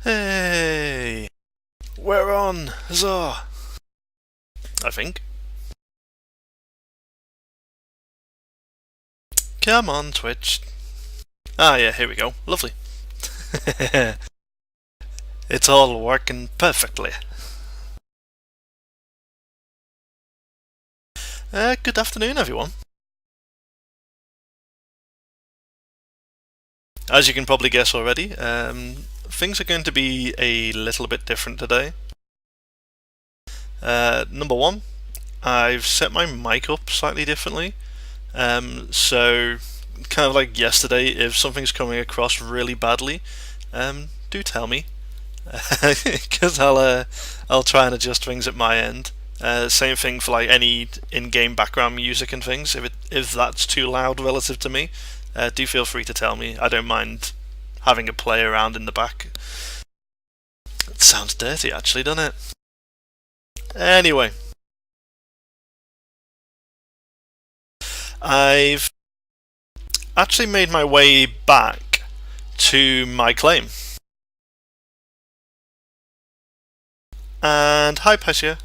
Hey! We're on! Huzzah! I think. Come on, Twitch. Ah, yeah, here we go. Lovely. It's all working perfectly. Good afternoon, everyone. As you can probably guess already, things are going to be a little bit different today. Number one, I've set my mic up slightly differently. So, kind of like yesterday, if something's coming across really badly, do tell me. Because I'll try and adjust things at my end. Same thing for like any in-game background music and things. If that's too loud relative to me, do feel free to tell me. I don't mind having a play around in the back. It sounds dirty, actually, doesn't it? Anyway, I've actually made my way back to my claim. And hi, Pessia.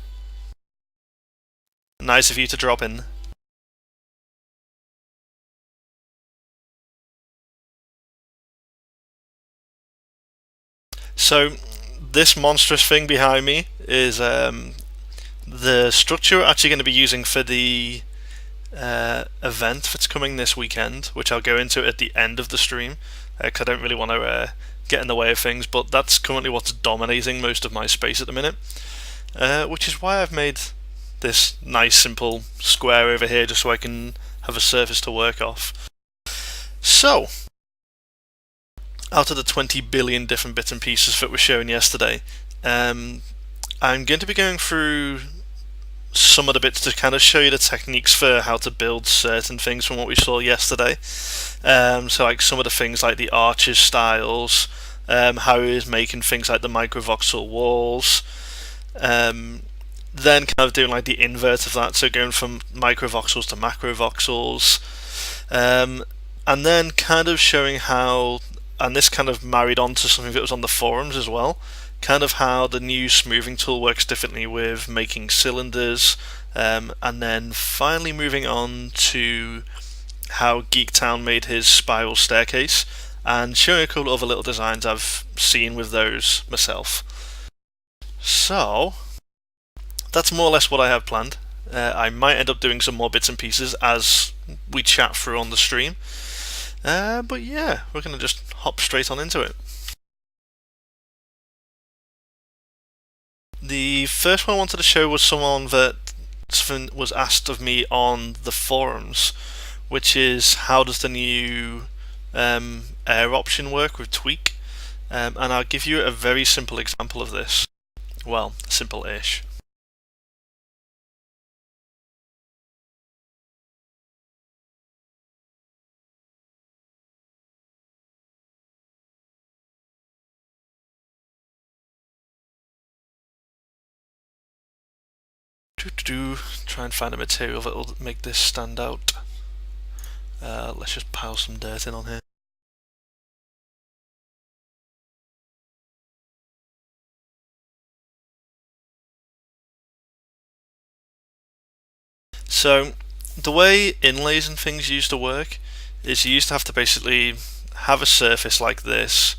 Nice of you to drop in. So, this monstrous thing behind me is the structure we're actually going to be using for the event that's coming this weekend, which I'll go into at the end of the stream, because I don't really want to get in the way of things, but that's currently what's dominating most of my space at the minute, which is why I've made this nice simple square over here just so I can have a surface to work off. So, out of the 20 billion different bits and pieces that were shown yesterday, I'm going to be going through some of the bits to kind of show you the techniques for how to build certain things from what we saw yesterday. So like some of the things like the arches styles, how he was making things like the microvoxel walls, then kind of doing like the invert of that, so going from microvoxels to macrovoxels, and then kind of showing how, and this kind of married on to something that was on the forums as well, kind of how the new smoothing tool works differently with making cylinders, and then finally moving on to how Geektown made his spiral staircase, and showing a couple of other little designs I've seen with those myself. So, that's more or less what I have planned. I might end up doing some more bits and pieces as we chat through on the stream. But yeah, we're going to just hop straight on into it. The first one I wanted to show was something was asked of me on the forums, which is how does the new air option work with Tweak, and I'll give you a very simple example of this. Well, simple-ish. Try and find a material that will make this stand out. Let's just pile some dirt in on here. So, the way inlays and things used to work is you used to have to basically have a surface like this,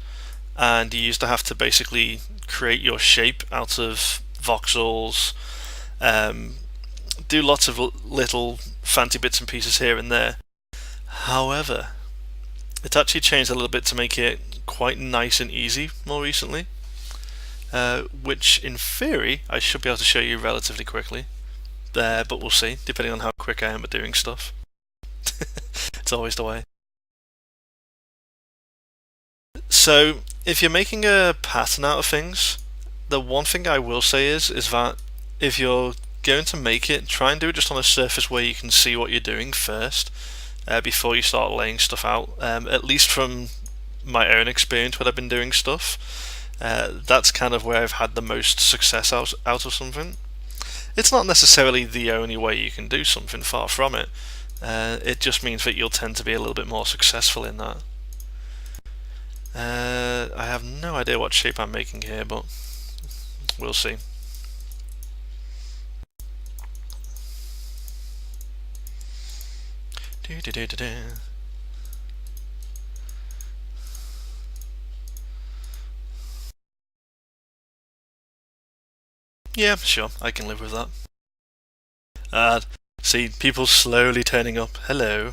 and you used to have to basically create your shape out of voxels, do lots of little fancy bits and pieces here and there. However, it's actually changed a little bit to make it quite nice and easy more recently, which in theory I should be able to show you relatively quickly, but we'll see, depending on how quick I am at doing stuff. It's always the way. So, if you're making a pattern out of things, the one thing I will say is that if you're going to make it, try and do it just on a surface where you can see what you're doing first, before you start laying stuff out. At least from my own experience when I've been doing stuff, that's kind of where I've had the most success out of something. It's not necessarily the only way you can do something, far from it. It just means that you'll tend to be a little bit more successful in that. I have no idea what shape I'm making here, but we'll see. Yeah, sure, I can live with that. See, people slowly turning up. Hello.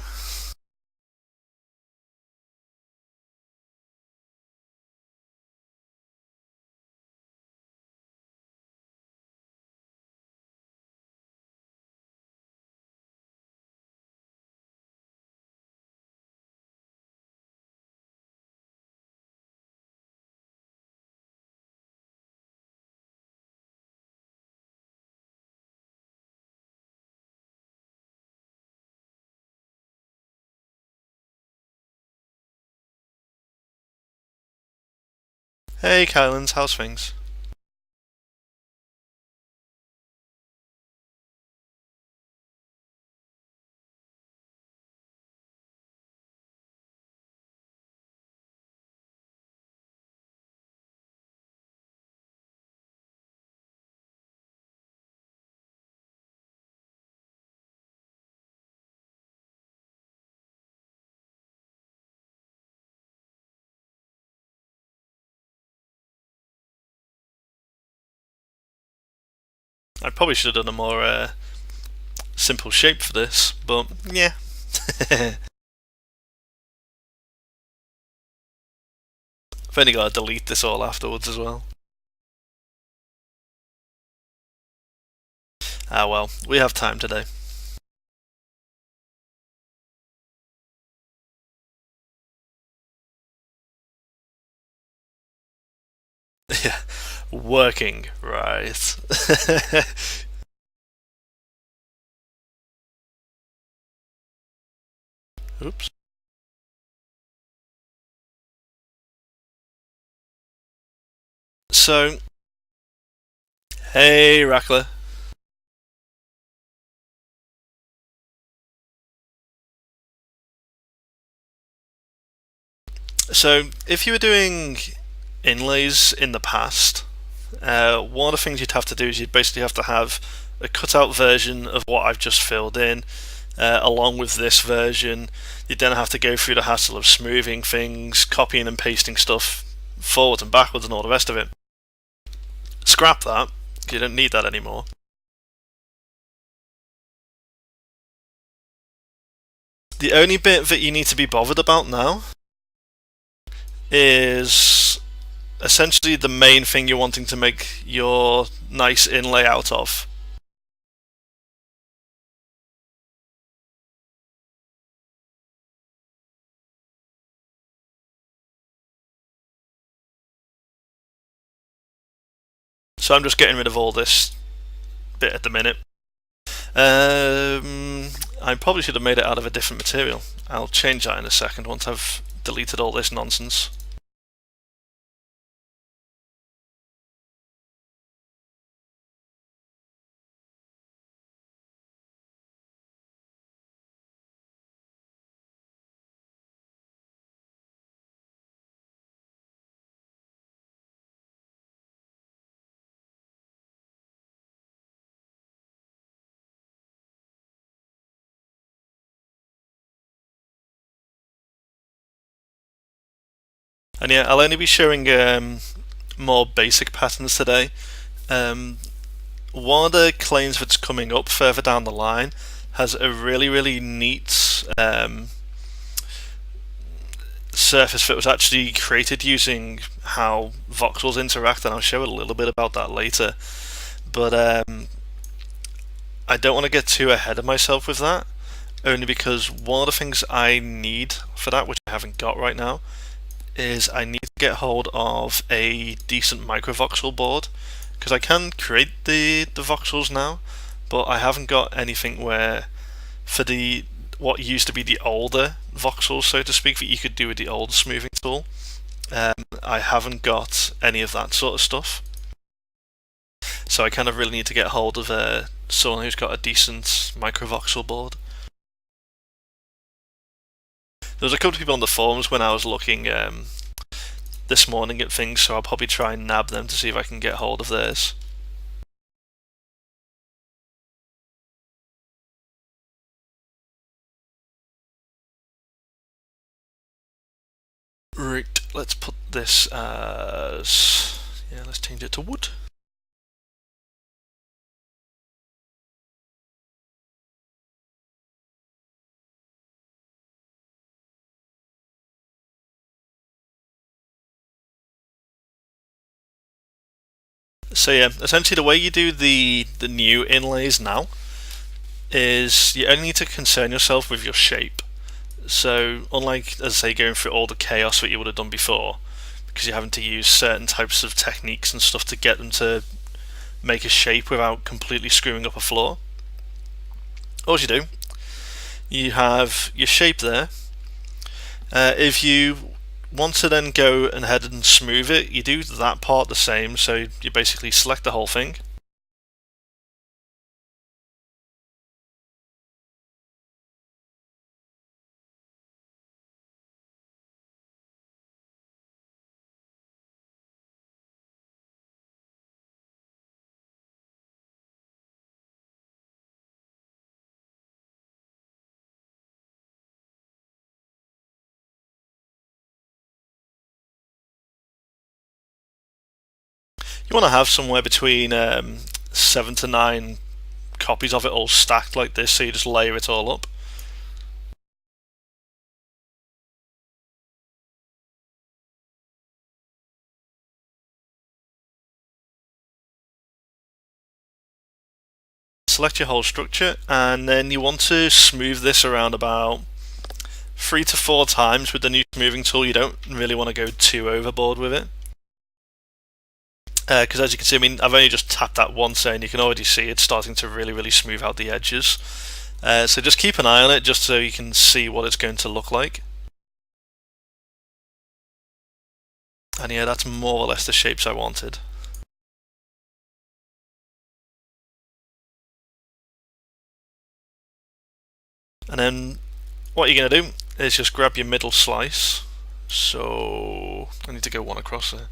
Hey, Kylands, how's things? I probably should have done a more simple shape for this, but yeah. I've only got to delete this all afterwards as well. Ah well, we have time today. Yeah, working, right. Oops. So, hey, Rackler. So, if you were doing inlays in the past, one of the things you'd have to do is you'd basically have to have a cutout version of what I've just filled in, along with this version. You'd then have to go through the hassle of smoothing things, copying and pasting stuff forwards and backwards, and all the rest of it. Scrap that. You don't need that anymore. The only bit that you need to be bothered about now is essentially the main thing you're wanting to make your nice inlay out of. So I'm just getting rid of all this bit at the minute. I probably should have made it out of a different material. I'll change that in a second once I've deleted all this nonsense. And yeah, I'll only be showing more basic patterns today. One of the claims that's coming up further down the line has a really neat surface that was actually created using how voxels interact, and I'll show a little bit about that later. But I don't want to get too ahead of myself with that, only because one of the things I need for that, which I haven't got right now, is I need to get hold of a decent microvoxel board, because I can create the voxels now, but I haven't got anything where for the what used to be the older voxels, so to speak, that you could do with the old smoothing tool. I haven't got any of that sort of stuff, so I kind of really need to get hold of someone who's got a decent microvoxel board. There was a couple of people on the forums when I was looking this morning at things, so I'll probably try and nab them to see if I can get hold of theirs. Right, let's put this as... yeah, let's change it to wood. So yeah, essentially the way you do the new inlays now is you only need to concern yourself with your shape. So unlike, as I say, going through all the chaos that you would have done before, because you're having to use certain types of techniques and stuff to get them to make a shape without completely screwing up a floor, all you do, you have your shape there. If you want to then go ahead and smooth it, you do that part the same, so you basically select the whole thing. You want to have somewhere between 7 to 9 copies of it all stacked like this, so you just layer it all up. Select your whole structure, and then you want to smooth this around about 3 to 4 times with the new smoothing tool. You don't really want to go too overboard with it, because as you can see, I mean, I've only just tapped that once and you can already see it's starting to really smooth out the edges. So just keep an eye on it just so you can see what it's going to look like. And yeah, that's more or less the shapes I wanted. And then what you're going to do is just grab your middle slice. So I need to go one across there.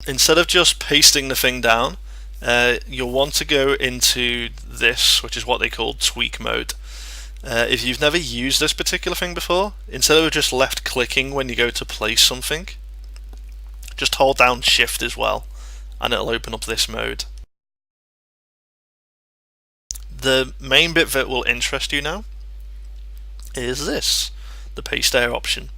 Instead of just pasting the thing down, you'll want to go into this, which is what they call tweak mode. If you've never used this particular thing before, instead of just left clicking when you go to place something, just hold down shift as well, and it'll open up this mode. The main bit that will interest you now is this, the paste air option.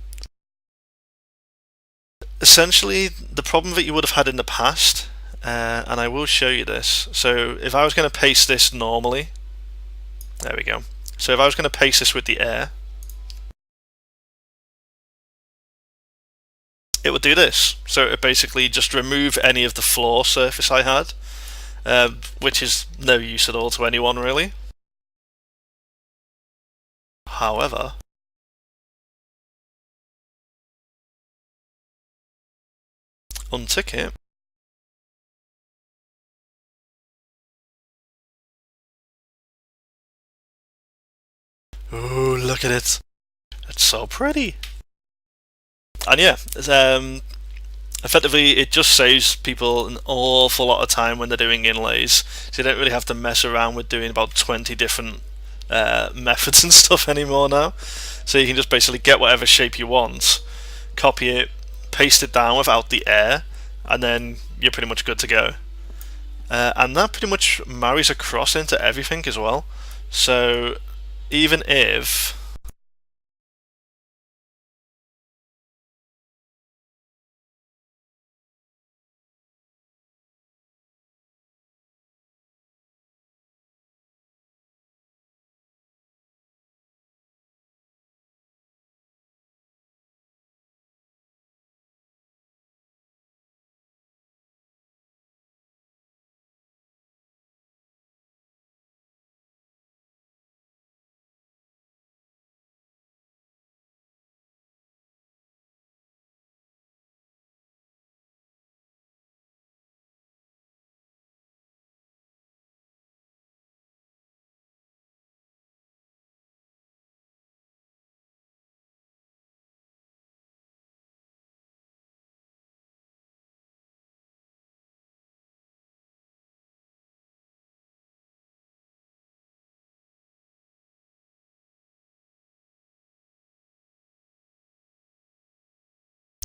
Essentially, the problem that you would have had in the past, and I will show you this. So if I was going to paste this normally, there we go. So if I was going to paste this with the air, it would do this. So it basically just remove any of the floor surface I had, which is no use at all to anyone really. However, untick it, ooh, look at it. It's so pretty. And yeah, effectively it just saves people an awful lot of time when they're doing inlays, so you don't really have to mess around with doing about 20 different methods and stuff anymore now. So you can just basically get whatever shape you want, copy it, paste it down without the air, and then you're pretty much good to go. And that pretty much marries across into everything as well. So even if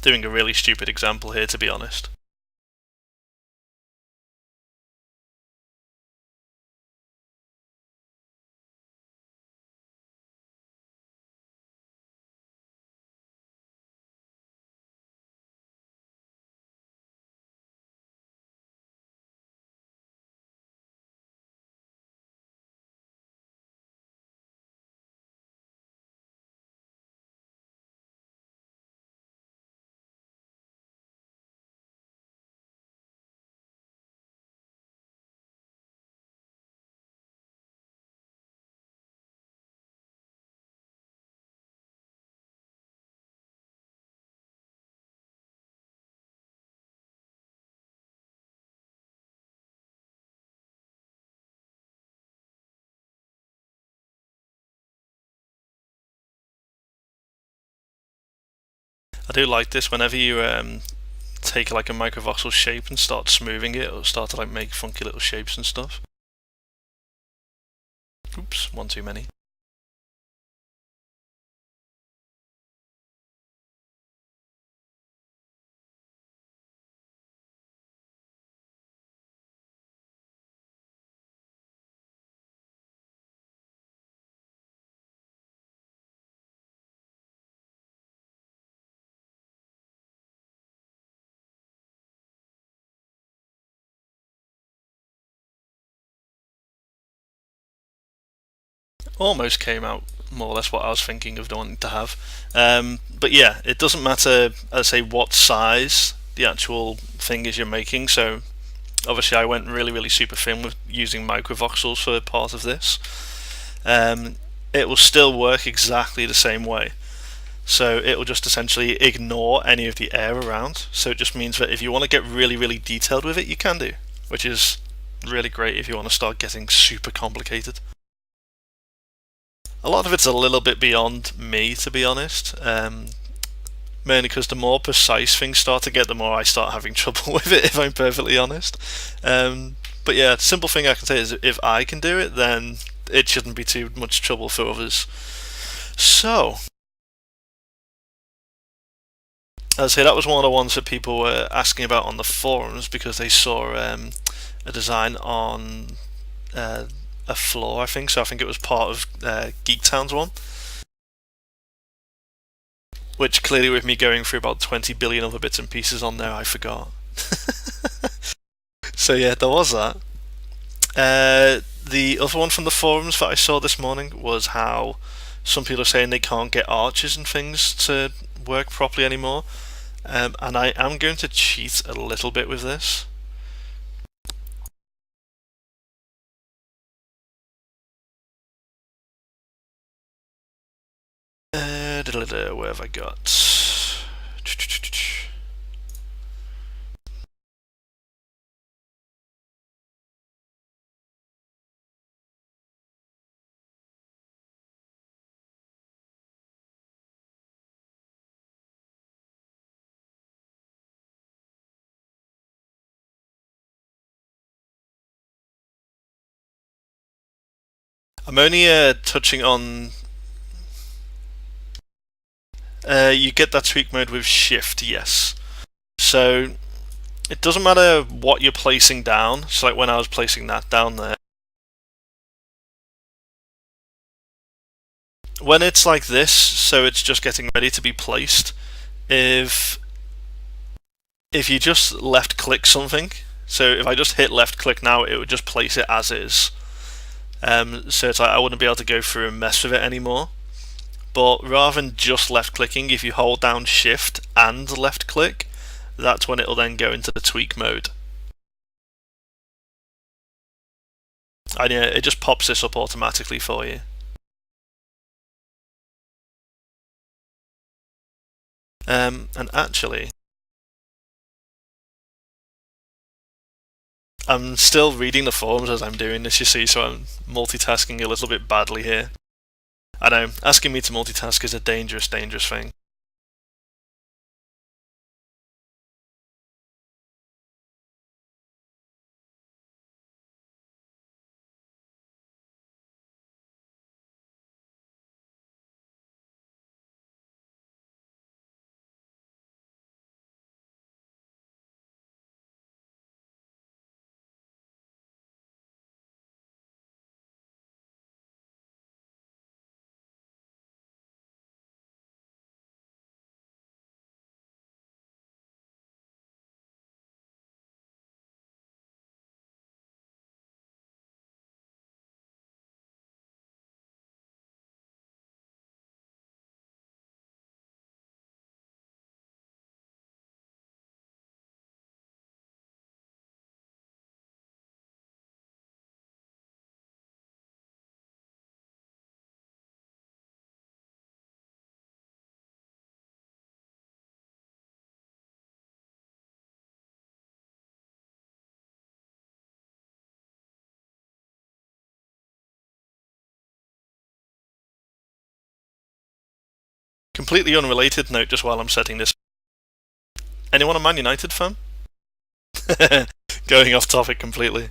doing a really stupid example here, to be honest. I do like this. Whenever you take like a microvoxel shape and start smoothing it, it'll start to like make funky little shapes and stuff. Oops, one too many. Almost came out more or less what I was thinking of wanting to have. But yeah, it doesn't matter, I say, what size the actual thing is you're making. So obviously I went really super thin with using microvoxels for part of this. It will still work exactly the same way. So it will just essentially ignore any of the air around. So it just means that if you want to get really detailed with it, you can do, which is really great if you want to start getting super complicated. A lot of it's a little bit beyond me, to be honest. Mainly because the more precise things start to get, the more I start having trouble with it, if I'm perfectly honest. But yeah, simple thing I can say is if I can do it, then it shouldn't be too much trouble for others. So, I'd say that was one of the ones that people were asking about on the forums because they saw a design on a floor, I think. So I think it was part of Geek Town's one. Which clearly, with me going through about 20 billion other bits and pieces on there, I forgot. So yeah, there was that. The other one from the forums that I saw this morning was how some people are saying they can't get arches and things to work properly anymore. And I am going to cheat a little bit with this. Where have I got? I'm only touching on. You get that tweak mode with shift, yes. So it doesn't matter what you're placing down. So like when I was placing that down there, when it's like this, so it's just getting ready to be placed. If you just left click something, so if I just hit left click now, it would just place it as is. So it's like I wouldn't be able to go through and mess with it anymore. But rather than just left clicking, if you hold down shift and left click, that's when it'll then go into the tweak mode. And yeah, it just pops this up automatically for you. And actually, I'm still reading the forums as I'm doing this, you see, so I'm multitasking a little bit badly here. I know, asking me to multitask is a dangerous thing. Completely unrelated note just while I'm setting this. Anyone a Man United fan? Going off topic completely.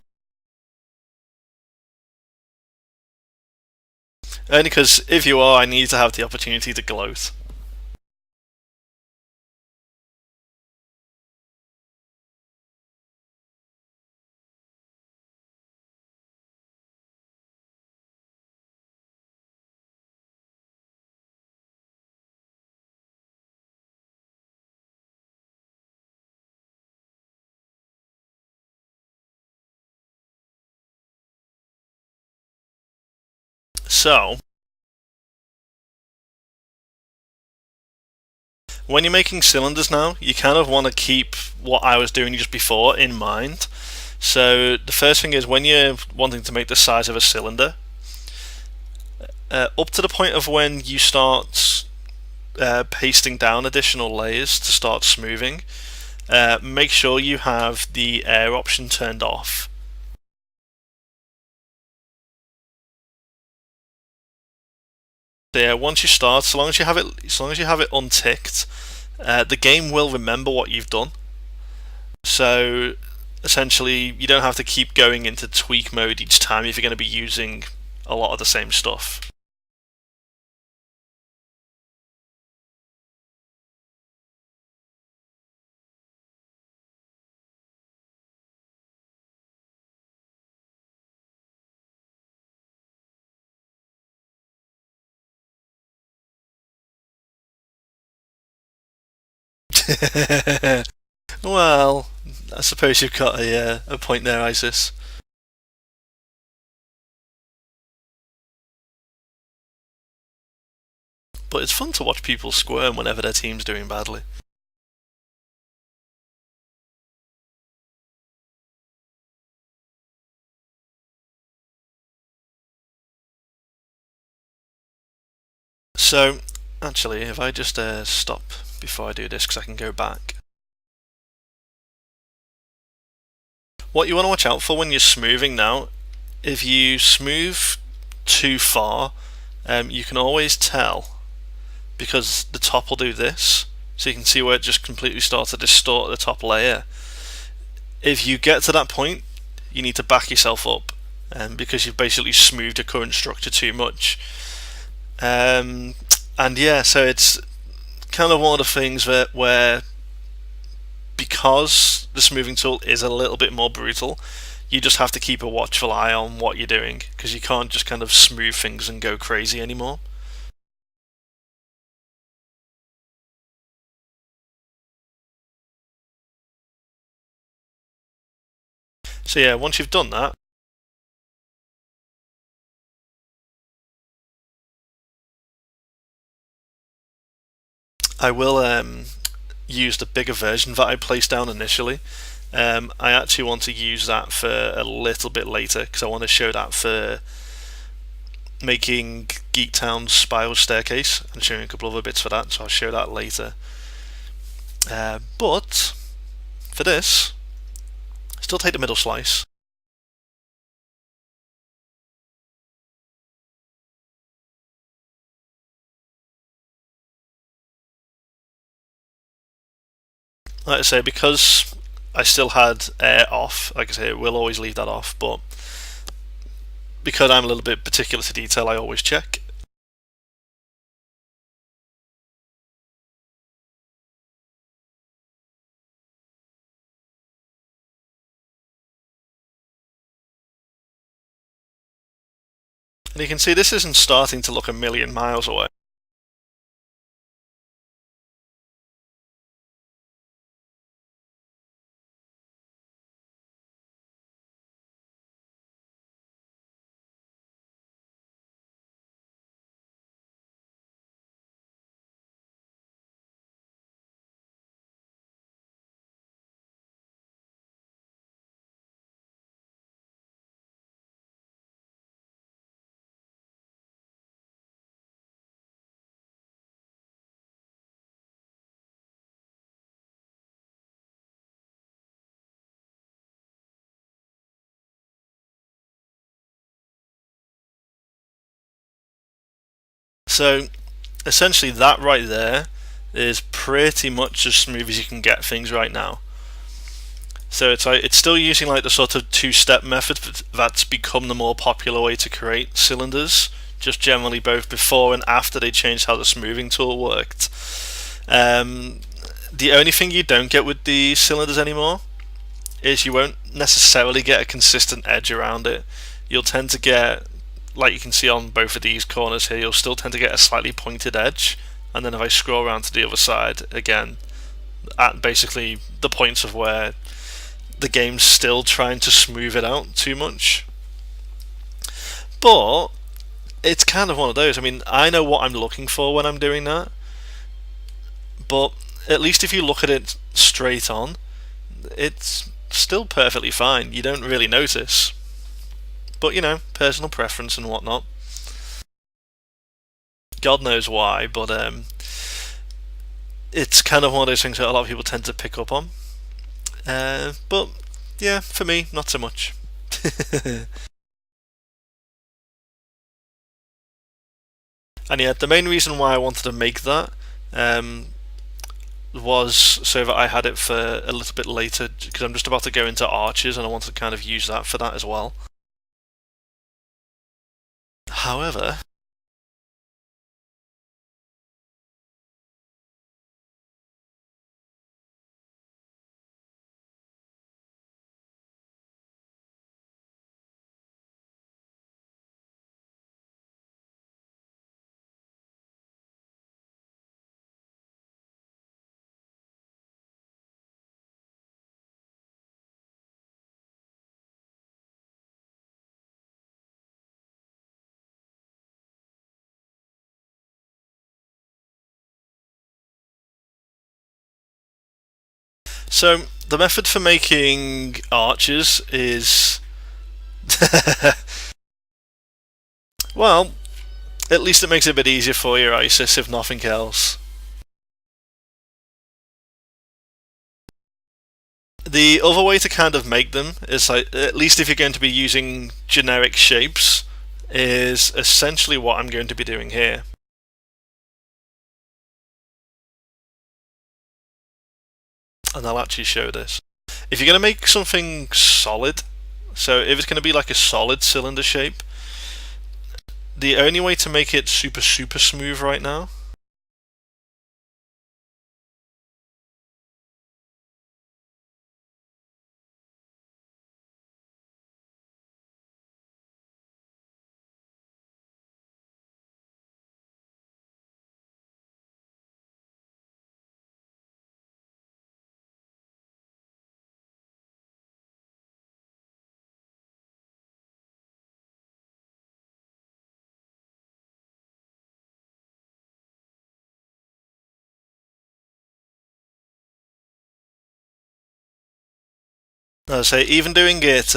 Only because if you are, I need to have the opportunity to gloat. So, when you're making cylinders now, you kind of want to keep what I was doing just before in mind. So the first thing is when you're wanting to make the size of a cylinder, up to the point of when you start pasting down additional layers to start smoothing, make sure you have the air option turned off. So yeah, once you start, so long as you have it unticked, the game will remember what you've done. So essentially, you don't have to keep going into tweak mode each time if you're going to be using a lot of the same stuff. Well, I suppose you've got a point there, Isis. But it's fun to watch people squirm whenever their team's doing badly. So, actually, if I just stop before I do this, because I can go back. What you want to watch out for when you're smoothing now, if you smooth too far, you can always tell because the top will do this. So you can see where it just completely starts to distort the top layer. If you get to that point, you need to back yourself up because you've basically smoothed your current structure too much. And yeah, so it's kind of one of the things where because the smoothing tool is a little bit more brutal, you just have to keep a watchful eye on what you're doing because you can't just kind of smooth things and go crazy anymore. So yeah, once you've done that, I will use the bigger version that I placed down initially. I actually want to use that for a little bit later because I want to show that for making Geek Town's spiral staircase and showing a couple other bits for that, so I'll show that later. But for this, still take the middle slice. Like I say, because I still had air off, like I say, we'll always leave that off, but because I'm a little bit particular to detail, I always check. And you can see this isn't starting to look a million miles away. So essentially that right there is pretty much as smooth as you can get things right now. So it's still using like the sort of two-step method that's become the more popular way to create cylinders, just generally both before and after they changed how the smoothing tool worked. The only thing you don't get with the cylinders anymore is you won't necessarily get a consistent edge around it. You'll tend to get, like you can see on both of these corners here, you'll still tend to get a slightly pointed edge, and then if I scroll around to the other side again, at basically the points of where the game's still trying to smooth it out too much. But it's kind of one of those. I mean, I know what I'm looking for when I'm doing that, but at least if you look at it straight on, it's still perfectly fine. You don't really notice. But you know, personal preference and whatnot. God knows why, but it's kind of one of those things that a lot of people tend to pick up on. But yeah, for me, not so much. And yeah, the main reason why I wanted to make that was so that I had it for a little bit later, because I'm just about to go into arches and I wanted to kind of use that for that as well. However, so the method for making arches is well, at least it makes it a bit easier for your ISIS if nothing else. The other way to kind of make them is, like, at least if you're going to be using generic shapes, is essentially what I'm going to be doing here. And I'll actually show this. If you're going to make something solid, so if it's going to be like a solid cylinder shape, the only way to make it super smooth right now I say even doing it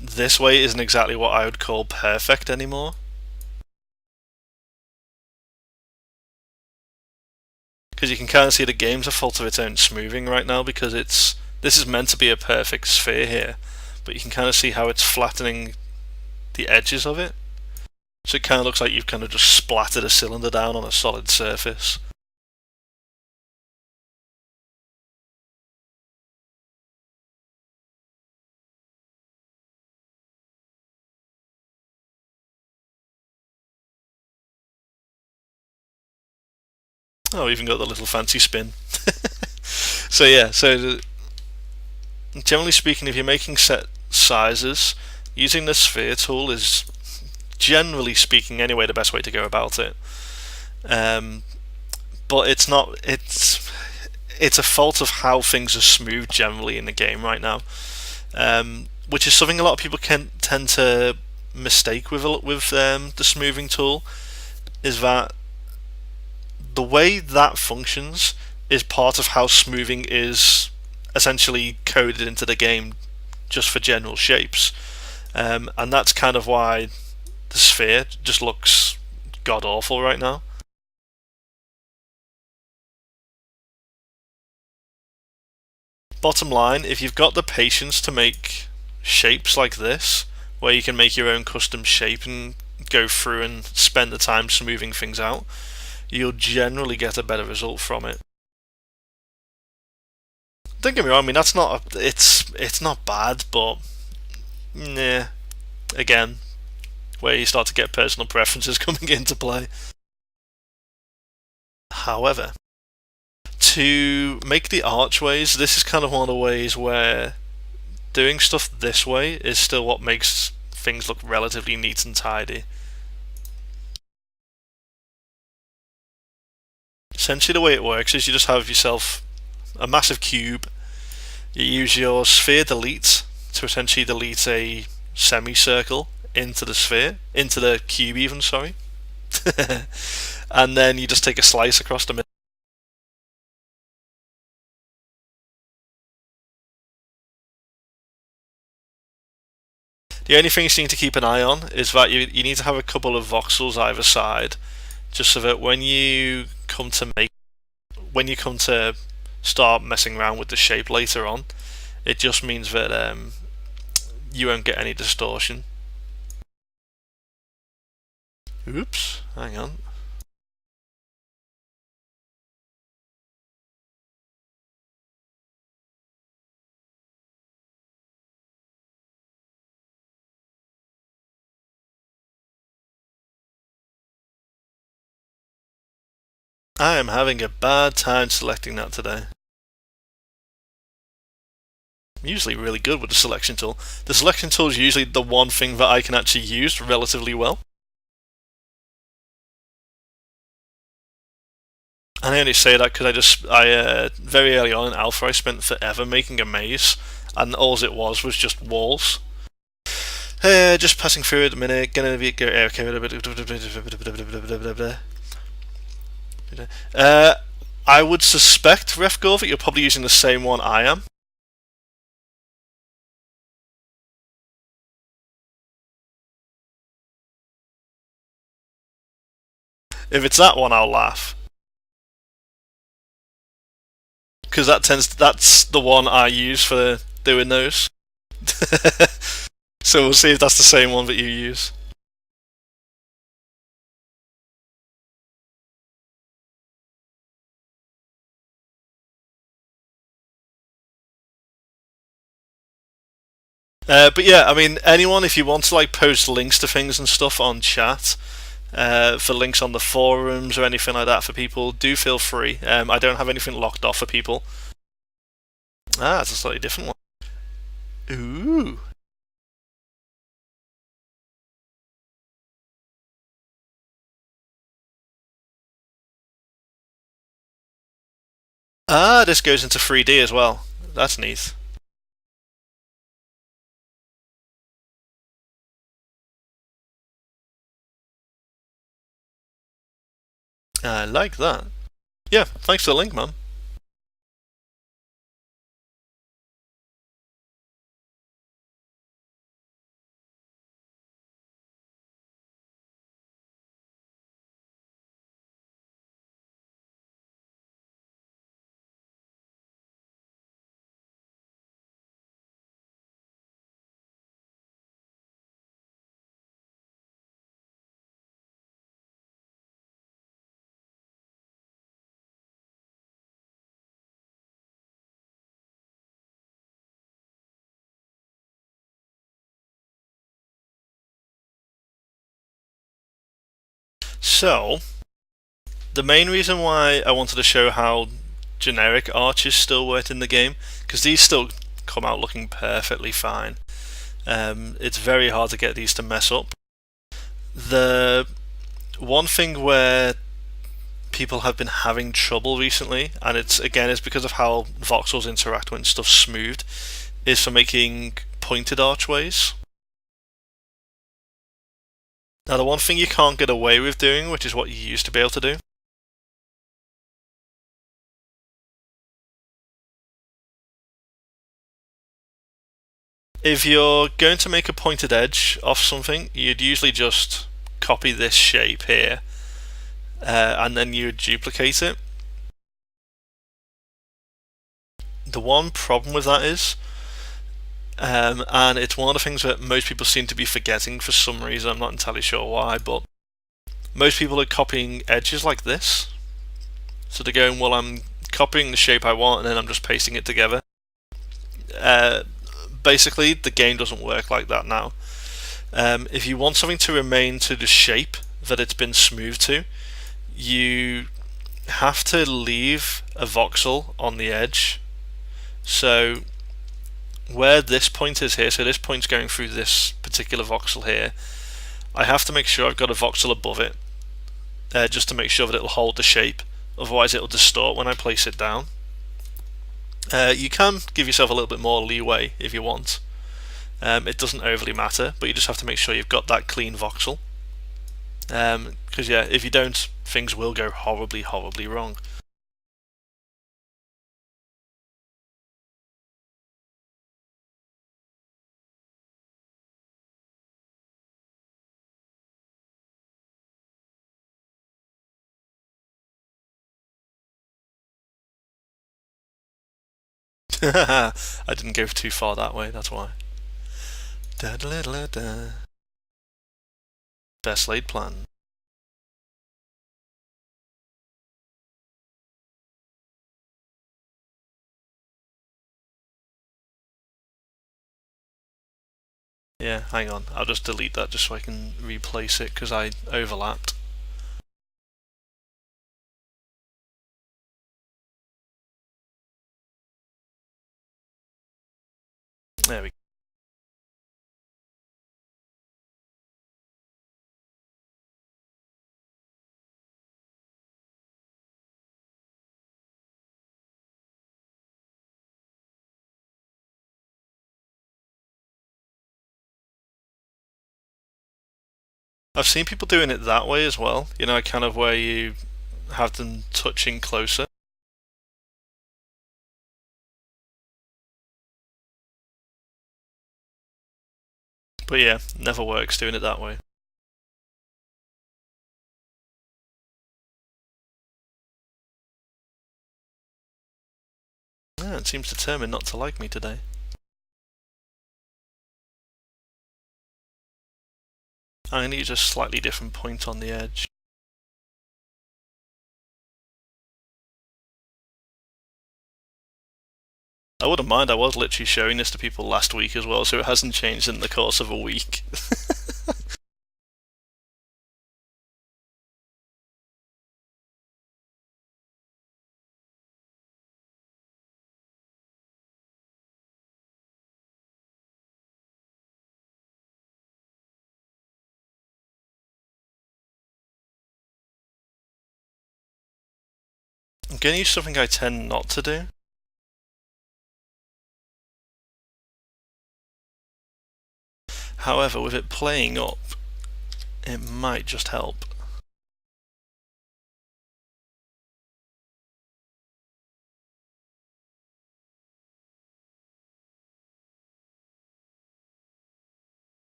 this way isn't exactly what I would call perfect anymore. Because you can kind of see the game's a fault of its own smoothing right now, because this is meant to be a perfect sphere here, but you can kind of see how it's flattening the edges of it. So it kind of looks like you've kind of just splattered a cylinder down on a solid surface. Oh, even got the little fancy spin. So yeah, generally speaking, if you're making set sizes, using the sphere tool is, generally speaking anyway, the best way to go about it. But it's not. It's a fault of how things are smooth generally in the game right now, which is something a lot of people can tend to mistake with the smoothing tool. Is that the way that functions is part of how smoothing is essentially coded into the game, just for general shapes, and that's kind of why the sphere just looks god awful right now. Bottom line, if you've got the patience to make shapes like this, where you can make your own custom shape and go through and spend the time smoothing things out, you'll generally get a better result from it. Don't get me wrong, I mean it's not bad, but yeah, again, where you start to get personal preferences coming into play. However, to make the archways, this is kind of one of the ways where doing stuff this way is still what makes things look relatively neat and tidy. Essentially the way it works is you just have yourself a massive cube. You use your sphere delete to essentially delete a semicircle into the sphere, into the cube even, sorry. And then you just take a slice across the middle. The only things you need to keep an eye on is that you need to have a couple of voxels either side, just so that when you come to start messing around with the shape later on, it just means that you won't get any distortion. Oops, hang on. I am having a bad time selecting that today. I'm usually really good with the selection tool. The selection tool is usually the one thing that I can actually use relatively well. And I only say that because I very early on in Alpha I spent forever making a maze, and all it was just walls. Just passing through at the minute, gonna be I would suspect, Refgor, that you're probably using the same one I am. If it's that one, I'll laugh. Because that's the one I use for doing those. So we'll see if that's the same one that you use. But yeah, I mean, anyone, if you want to like post links to things and stuff on chat, for links on the forums or anything like that for people, do feel free. I don't have anything locked off for people. Ah, it's a slightly different one. Ooh. Ah, this goes into 3D as well. That's neat. I like that. Yeah, thanks for the link, man. So, the main reason why I wanted to show how generic arches still work in the game, because these still come out looking perfectly fine. It's very hard to get these to mess up. The one thing where people have been having trouble recently, and it's because of how voxels interact when stuff's smoothed, is for making pointed archways. Now, the one thing you can't get away with doing, which is what you used to be able to do, if you're going to make a pointed edge off something, you'd usually just copy this shape here, and then you'd duplicate it. The one problem with that is, and it's one of the things that most people seem to be forgetting for some reason, I'm not entirely sure why, but most people are copying edges like this. So they're going, well, I'm copying the shape I want and then I'm just pasting it together. Basically, the game doesn't work like that now. If you want something to remain to the shape that it's been smoothed to, you have to leave a voxel on the edge. So where this point is here, so this point's going through this particular voxel here, I have to make sure I've got a voxel above it, just to make sure that it'll hold the shape, otherwise it'll distort when I place it down. You can give yourself a little bit more leeway if you want. It doesn't overly matter, but you just have to make sure you've got that clean voxel. Because yeah, if you don't, things will go horribly, horribly wrong. I didn't go too far that way, that's why. Da da da da. Best laid plan. Yeah, hang on, I'll just delete that just so I can replace it because I overlapped. There we go. I've seen people doing it that way as well, you know, kind of where you have them touching closer. But yeah, never works doing it that way. Yeah, it seems determined not to like me today. I'm going to use a slightly different point on the edge. I wouldn't mind, I was literally showing this to people last week as well, so it hasn't changed in the course of a week. I'm going to use something I tend not to do. However, with it playing up, it might just help.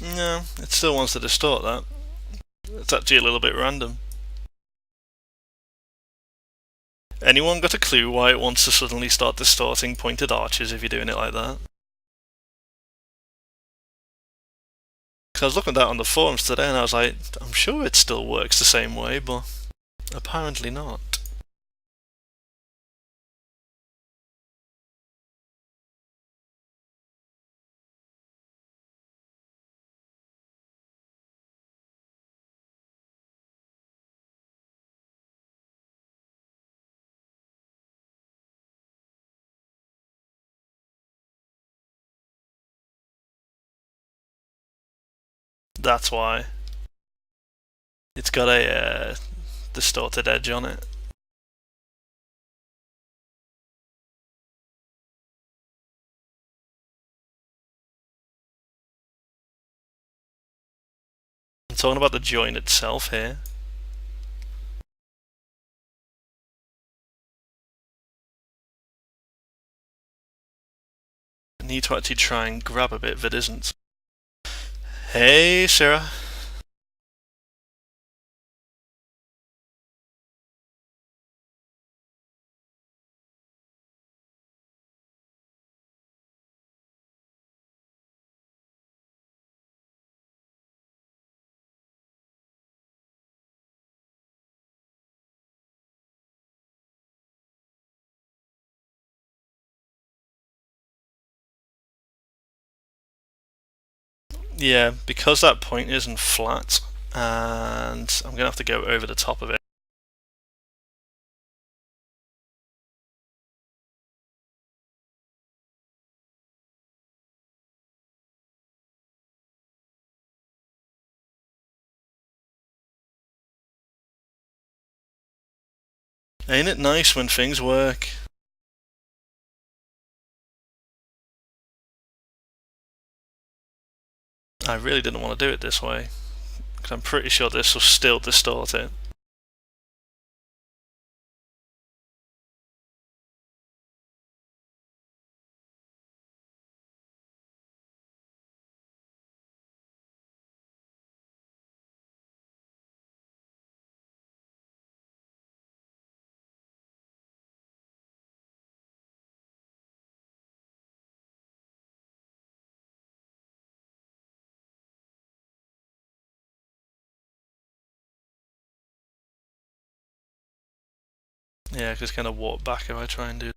No, it still wants to distort that. It's actually a little bit random. Anyone got a clue why it wants to suddenly start distorting pointed arches if you're doing it like that? Because I was looking at that on the forums today and I was like, I'm sure it still works the same way, but apparently not. That's why. It's got a distorted edge on it. I'm talking about the joint itself here. need to actually try and grab a bit that isn't. Hey, Sarah. Yeah, because that point isn't flat, and I'm going to have to go over the top of it. Ain't it nice when things work? I really didn't want to do it this way, because I'm pretty sure this will still distort it. Yeah, because kind of warp back if I try and do.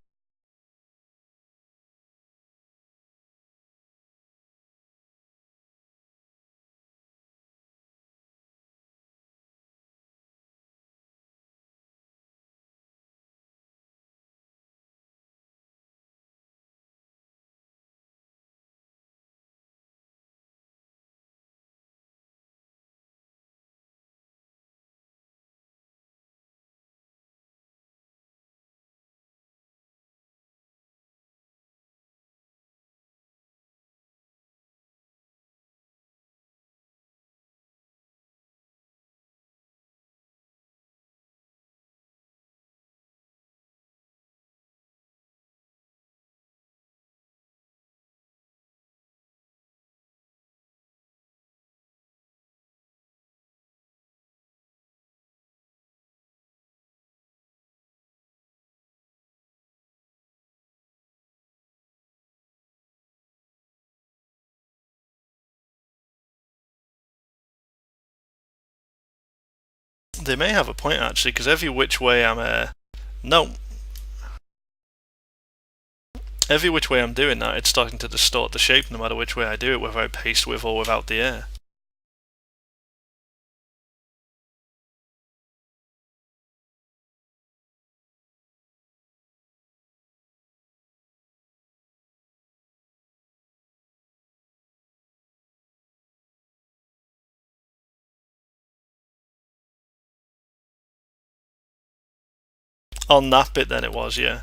They may have a point actually, because every which way I'm no, every which way I'm doing that, it's starting to distort the shape no matter which way I do it, whether I paste with or without the air. On that bit then it was, yeah.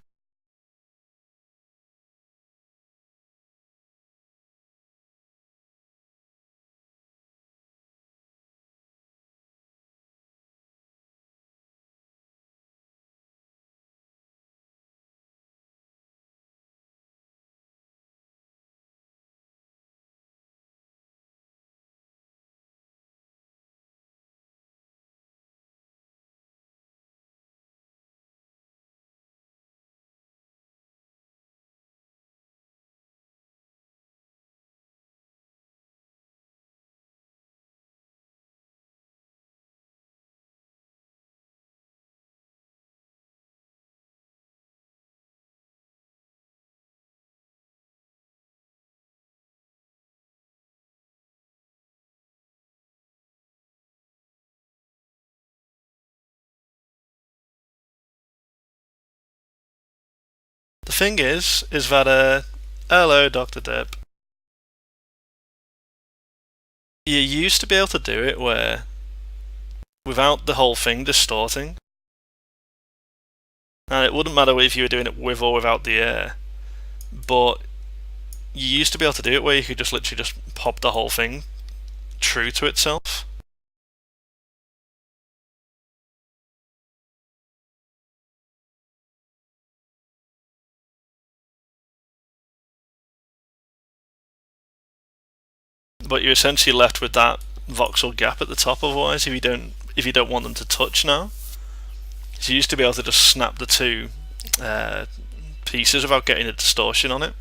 The thing is that hello, Dr. Depp. You used to be able to do it where, without the whole thing distorting, and it wouldn't matter if you were doing it with or without the air, but you used to be able to do it where you could just literally just pop the whole thing true to itself. but you're essentially left with that voxel gap at the top otherwise if you don't want them to touch now. So you used to be able to just snap the two pieces without getting a distortion on it,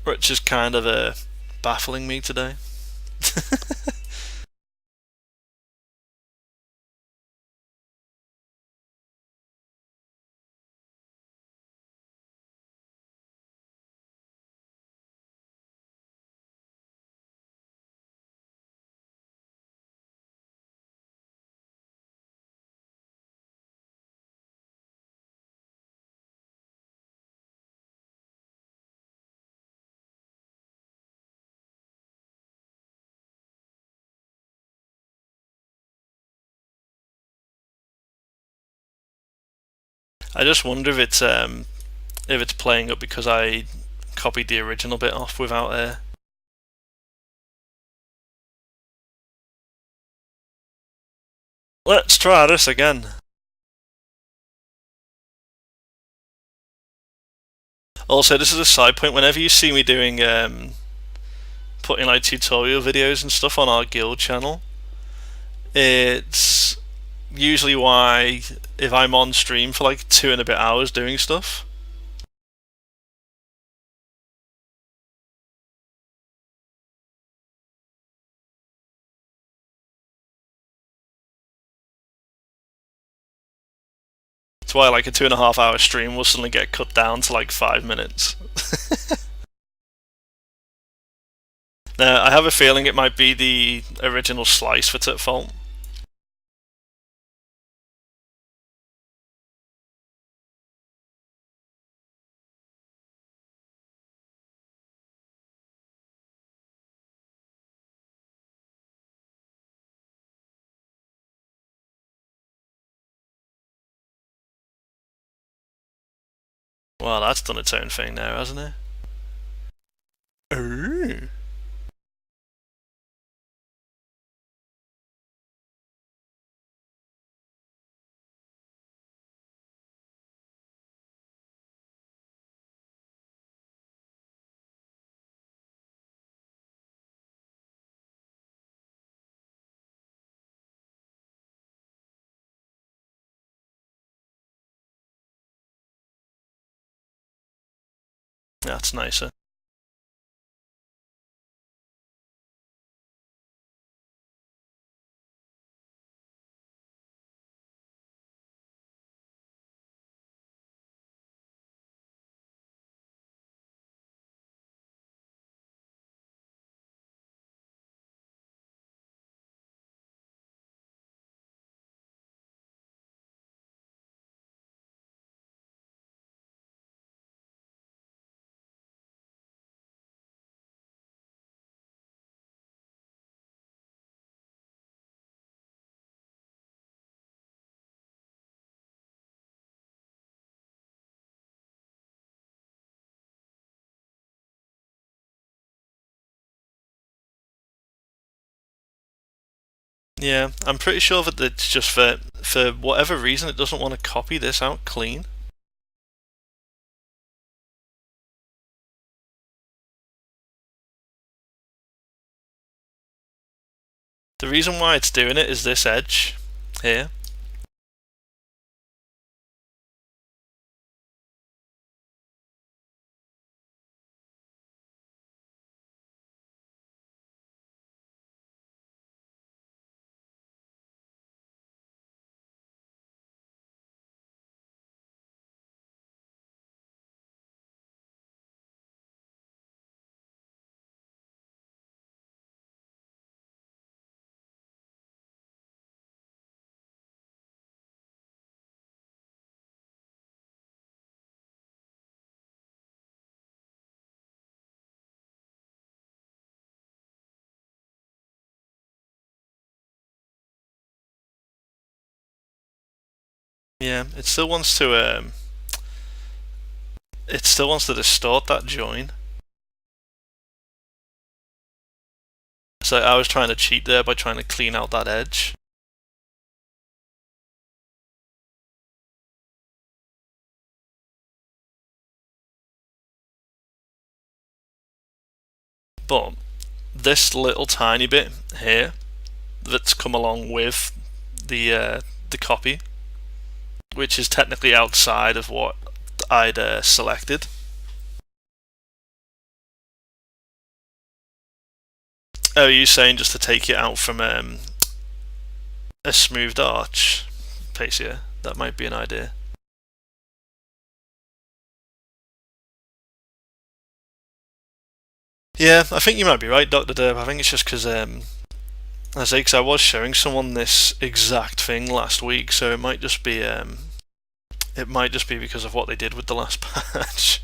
which is kind of baffling me today. I just wonder if it's playing up because I copied the original bit off without a. Let's try this again. Also, this is a side point. Whenever you see me doing putting like tutorial videos and stuff on our guild channel, it's usually why if I'm on stream for like 2 and a bit hours doing stuff. It's why like a 2.5 hour stream will suddenly get cut down to like 5 minutes. Now, I have a feeling it might be the original slice that's at fault. Well, that's done its own thing now, hasn't it? Ooh. That's nicer. Yeah, I'm pretty sure that it's just for whatever reason it doesn't want to copy this out clean. The reason why it's doing it is this edge here. Yeah, it still wants to distort that join. So I was trying to cheat there by trying to clean out that edge. But this little tiny bit here that's come along with the copy, which is technically outside of what I'd selected. Oh, are you saying just to take it out from a smoothed arch pace here? That might be an idea. Yeah, I think you might be right, Dr. Derb. I think it's just because, I say, because I was showing someone this exact thing last week, so it might just be because of what they did with the last patch.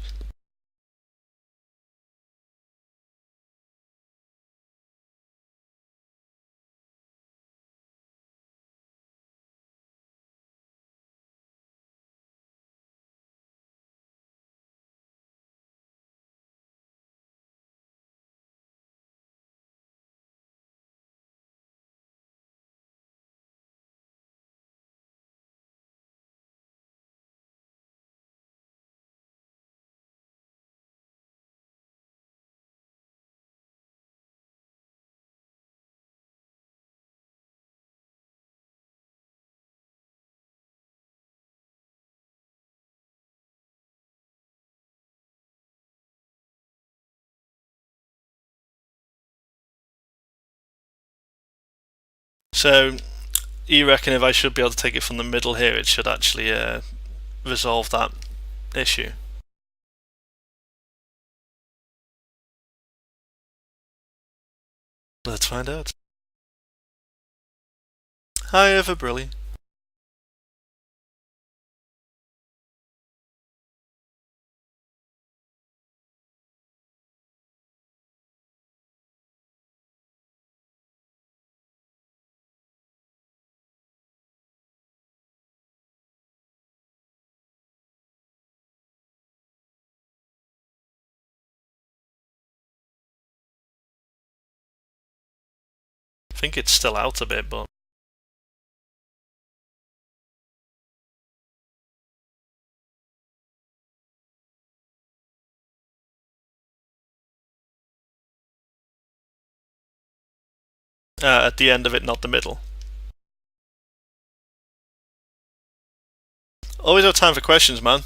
So, you reckon if I should be able to take it from the middle here, it should actually resolve that issue? Let's find out. Hi, Everbrilly. I think it's still out a bit, but at the end of it, not the middle. Always have time for questions, man.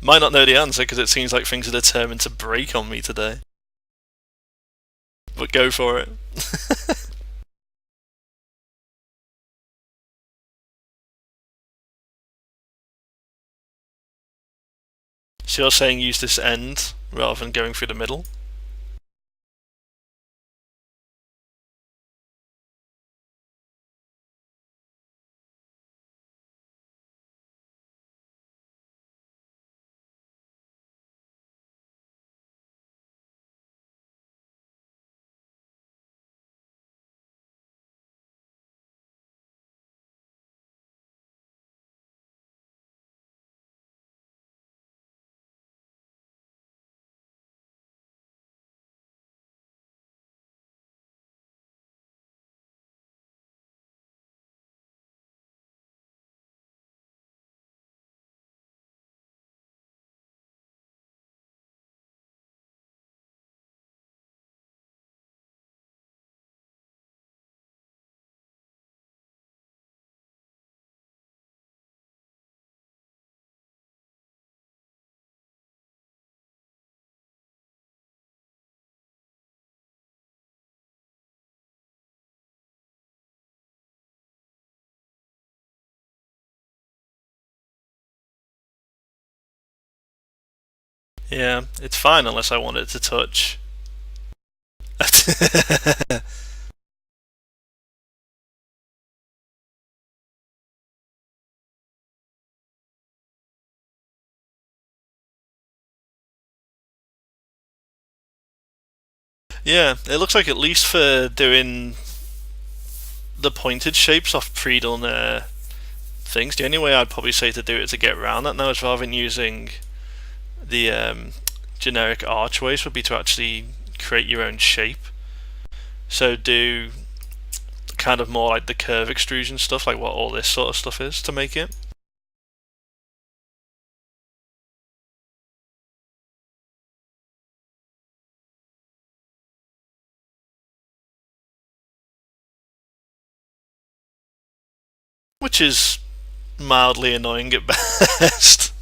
Might not know the answer because it seems like things are determined to break on me today. But go for it. So you're saying use this end rather than going through the middle? Yeah, it's fine unless I want it to touch. Yeah, it looks like at least for doing the pointed shapes off pre-done things, the only way I'd probably say to do it to get around that now is rather than using the generic archways would be to actually create your own shape. So do kind of more like the curve extrusion stuff, like what all this sort of stuff is to make it. which is mildly annoying at best.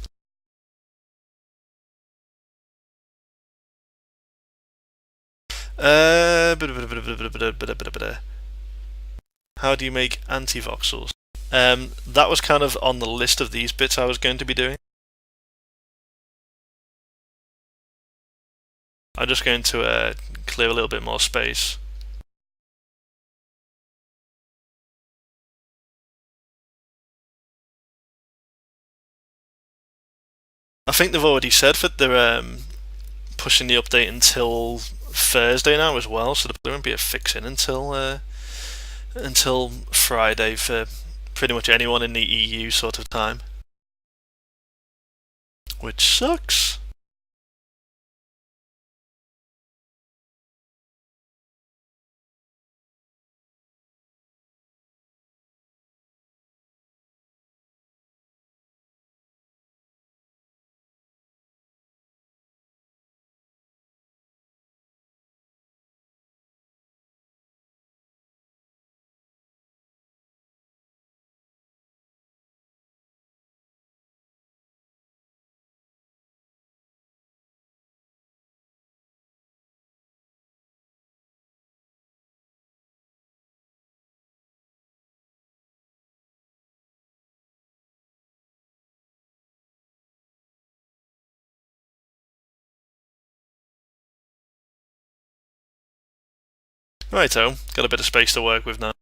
How do you make anti-voxels? That was kind of on the list of these bits I was going to be doing. I'm just going to clear a little bit more space. I think they've already said that they're pushing the update until Thursday now as well, so there won't be a fix in until Friday for pretty much anyone in the EU sort of time, which sucks. Righto, got a bit of space to work with now.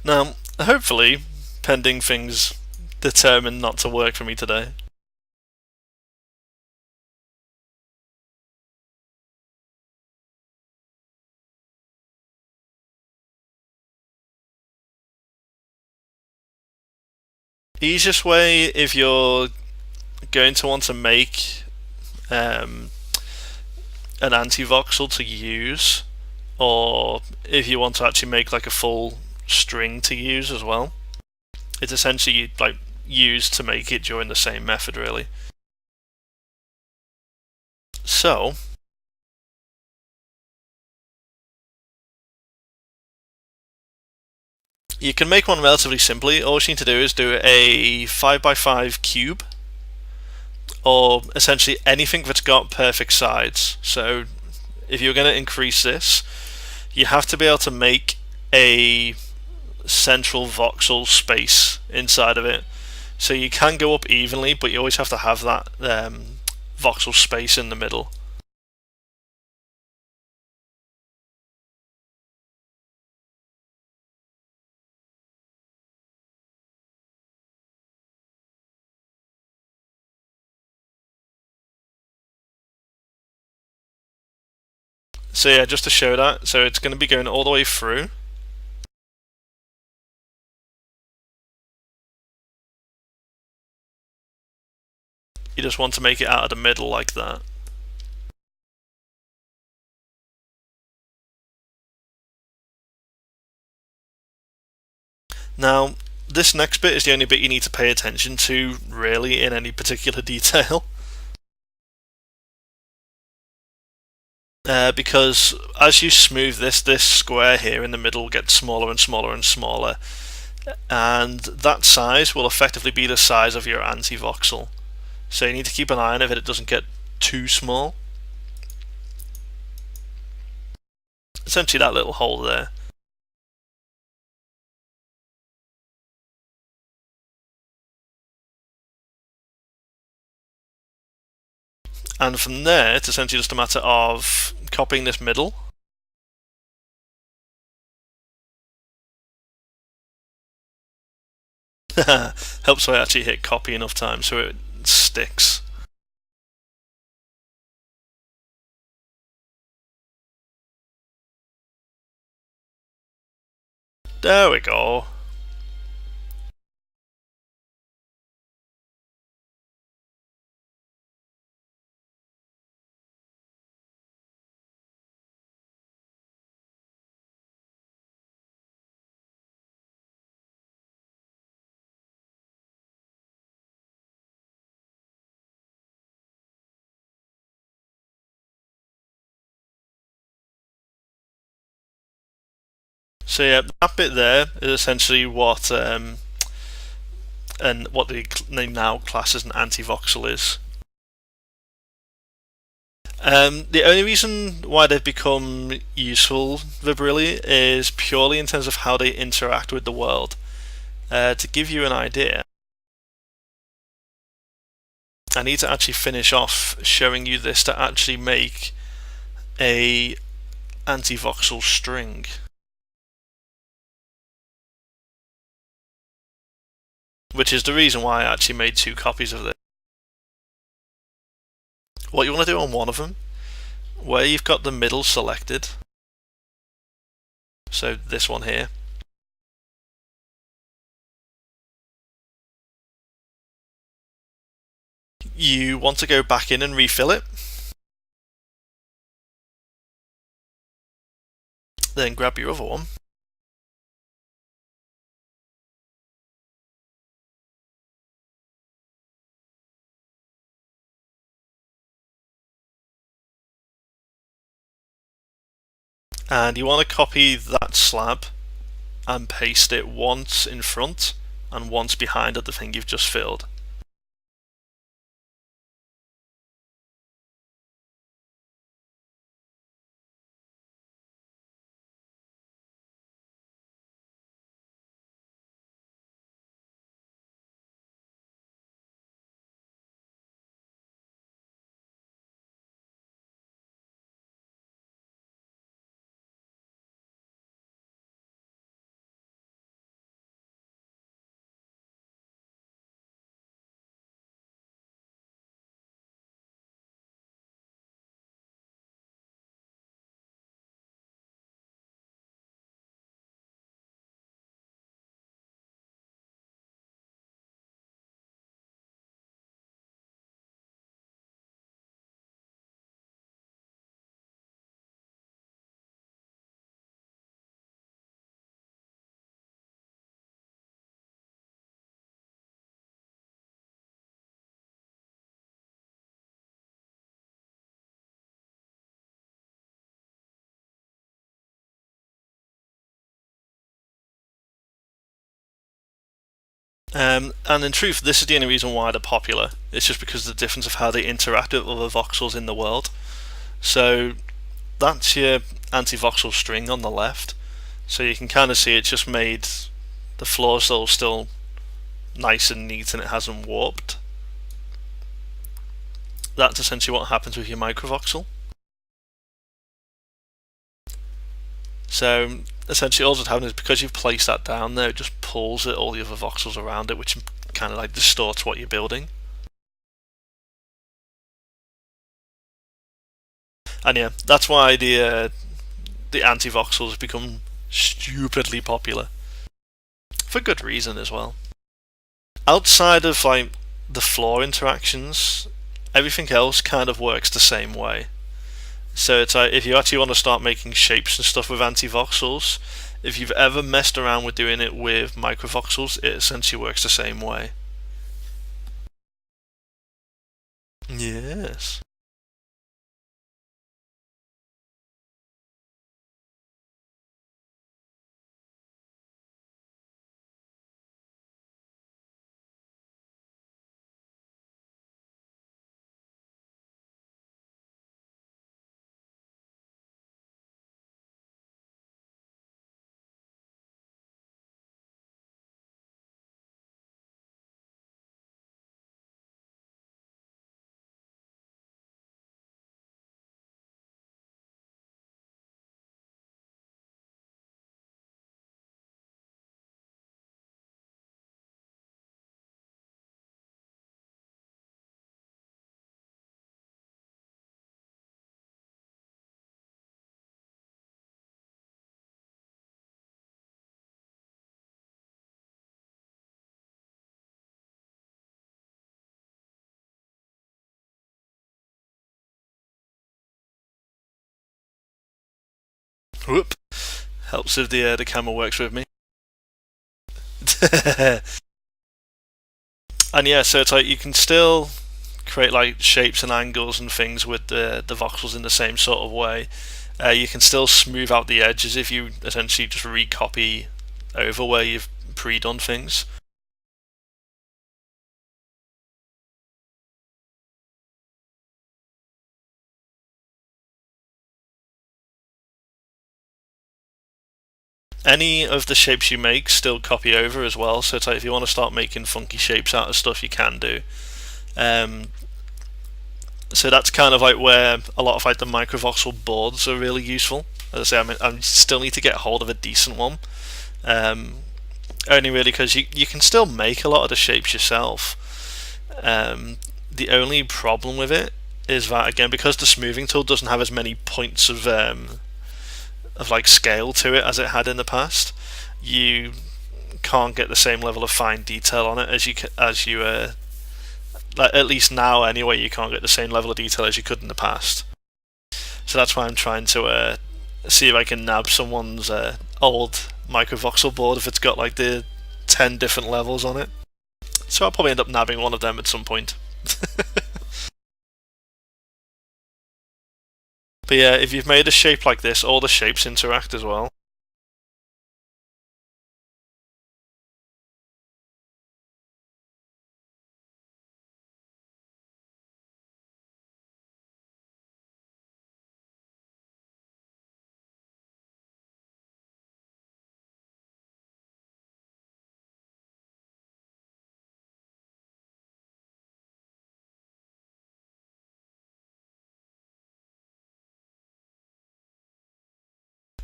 Now, hopefully, pending things determined not to work for me today. Easiest way if you're going to want to make an anti-voxel to use, or if you want to actually make like a full string to use as well, it's essentially like used to make it during the same method really. So you can make one relatively simply. All you need to do is do a 5x5 cube, or essentially anything that's got perfect sides. So if you're going to increase this, you have to be able to make a central voxel space inside of it. So you can go up evenly, but you always have to have that voxel space in the middle. So yeah, just to show that, so it's going to be going all the way through. You just want to make it out of the middle like that. Now, this next bit is the only bit you need to pay attention to, really, in any particular detail. Because as you smooth this square here in the middle gets smaller and smaller and smaller, and that size will effectively be the size of your anti-voxel. So you need to keep an eye on it that it doesn't get too small. Essentially that little hole there. And from there, it's essentially just a matter of copying this middle. Helps I actually hit copy enough times so it sticks. There we go. So yeah, that bit there is essentially what and what they now class as an anti-voxel is. The only reason why they've become useful, Vibrilli, is purely in terms of how they interact with the world. To give you an idea, I need to actually finish off showing you this to actually make a anti-voxel string. Which is the reason why I actually made 2 copies of this. What you want to do on one of them, where you've got the middle selected, so this one here, you want to go back in and refill it. Then grab your other one. And you want to copy that slab and paste it once in front and once behind of the thing you've just filled. And in truth, this is the only reason why they're popular. It's just because of the difference of how they interact with other voxels in the world. So that's your anti-voxel string on the left. So you can kind of see it just made the floor still nice and neat and it hasn't warped. That's essentially what happens with your microvoxel. So essentially all that's happening is because you've placed that down there, it just pulls at all the other voxels around it, which kind of like distorts what you're building. And yeah, that's why the anti-voxels become stupidly popular. For good reason as well. Outside of like the floor interactions, everything else kind of works the same way. So it's like if you actually want to start making shapes and stuff with anti-voxels, if you've ever messed around with doing it with microvoxels, it essentially works the same way. Yes. Whoop. Helps if the camera works with me. And yeah, so it's like you can still create like shapes and angles and things with the voxels in the same sort of way, You can still smooth out the edges if you essentially just recopy over where you've pre-done things. Any of the shapes you make still copy over as well, so it's like if you want to start making funky shapes out of stuff, you can do. So that's kind of like where a lot of like the microvoxel boards are really useful. As I say, I still need to get hold of a decent one. Only really because you can still make a lot of the shapes yourself. The only problem with it is that, again, because the smoothing tool doesn't have as many points of like scale to it as it had in the past, you can't get the same level of fine detail on it as you like, at least now anyway, you can't get the same level of detail as you could in the past. So that's why I'm trying to see if I can nab someone's old microvoxel board if it's got like the 10 different levels on it. So I'll probably end up nabbing one of them at some point. But yeah, if you've made a shape like this, all the shapes interact as well.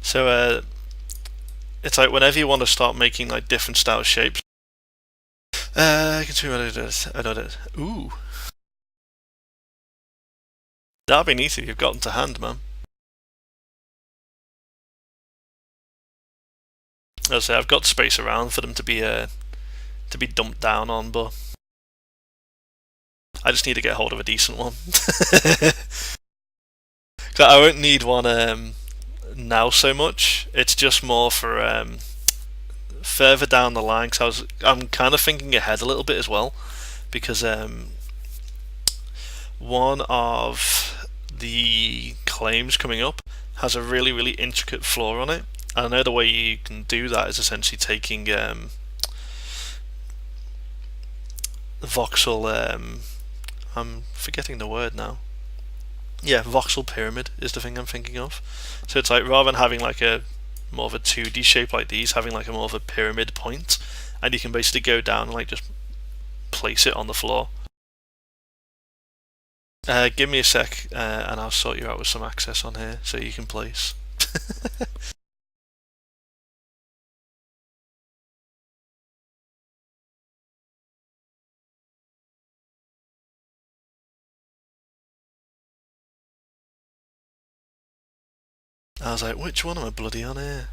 So it's like whenever you want to start making like different style shapes. I can see what it is. I know it. Ooh, that'd be neat if you've gotten to hand, man. As I say, I've got space around for them to be dumped down on, but I just need to get hold of a decent one. I won't need one now so much. It's just more for further down the line. Because I'm kind of thinking ahead a little bit as well, because one of the claims coming up has a really intricate floor on it. And I know the way you can do that is essentially taking voxel. I'm forgetting the word now. Yeah, voxel pyramid is the thing I'm thinking of. So it's like rather than having like a more of a 2D shape like these, having like a more of a pyramid point, and you can basically go down and like just place it on the floor. Give me a sec, and I'll sort you out with some access on here so you can place. I was like, which one am I bloody on here?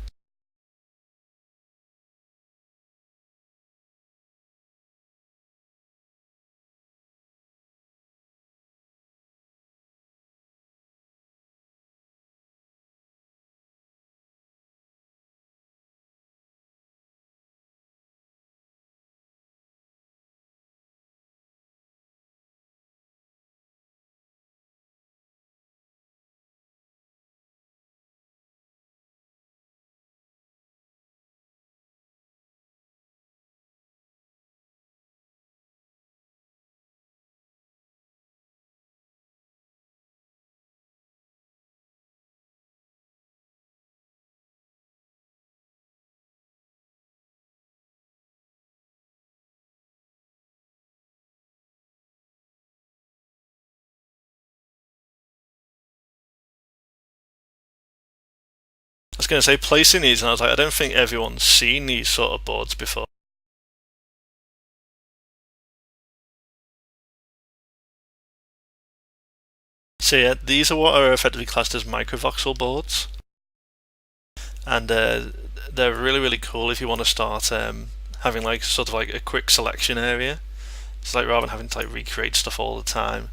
I was going to say placing these, and I was like, I don't think everyone's seen these sort of boards before. So yeah, these are what are effectively classed as microvoxel boards, and they're really cool if you want to start having like sort of like a quick selection area. It's like rather than having to like recreate stuff all the time,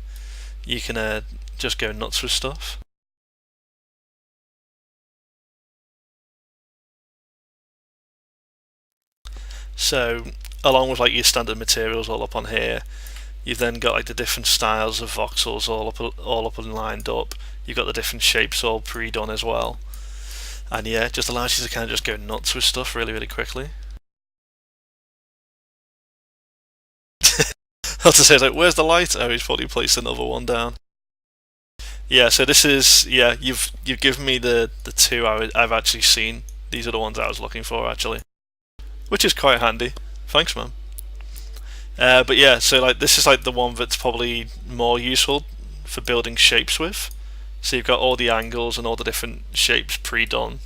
you can just go nuts with stuff. So along with like your standard materials all up on here, You've then got like the different styles of voxels all up and lined up. You've got the different shapes all pre-done as well, and yeah, it just allows you to kind of just go nuts with stuff really, really quickly. I have to say, like, where's the light? Oh, he's probably placed another one down. Yeah, so this is, yeah, you've given me the two I've actually seen. These are the ones I was looking for actually, which is quite handy. Thanks, man. But yeah, so like this is like the one that's probably more useful for building shapes with. So you've got all the angles and all the different shapes pre-done.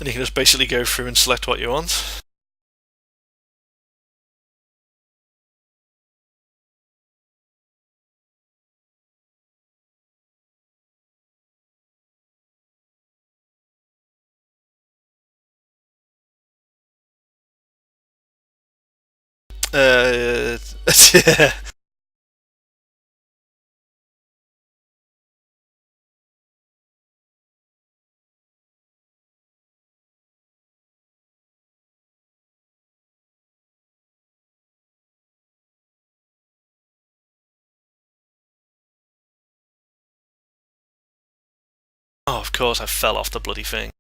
And you can just basically go through and select what you want. Yeah. Oh, of course, I fell off the bloody thing.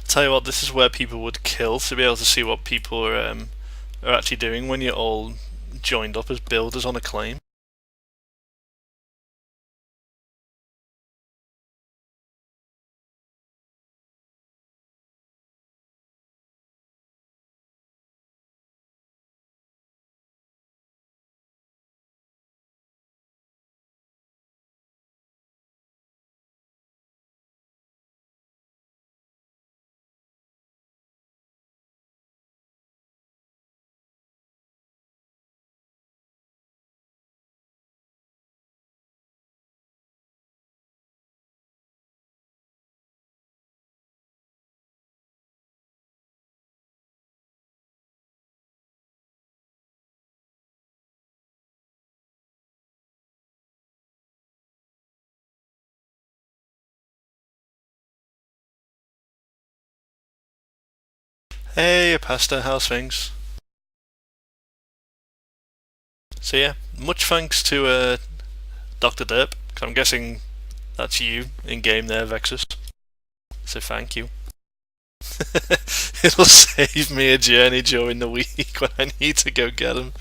Tell you what, this is where people would kill to be able to see what people are actually doing when you're all joined up as builders on a claim. Hey, Pasta, how's things? So yeah, much thanks to Dr. Derp, 'cause I'm guessing that's you in game there, Vexus. So thank you. It'll save me a journey during the week when I need to go get him.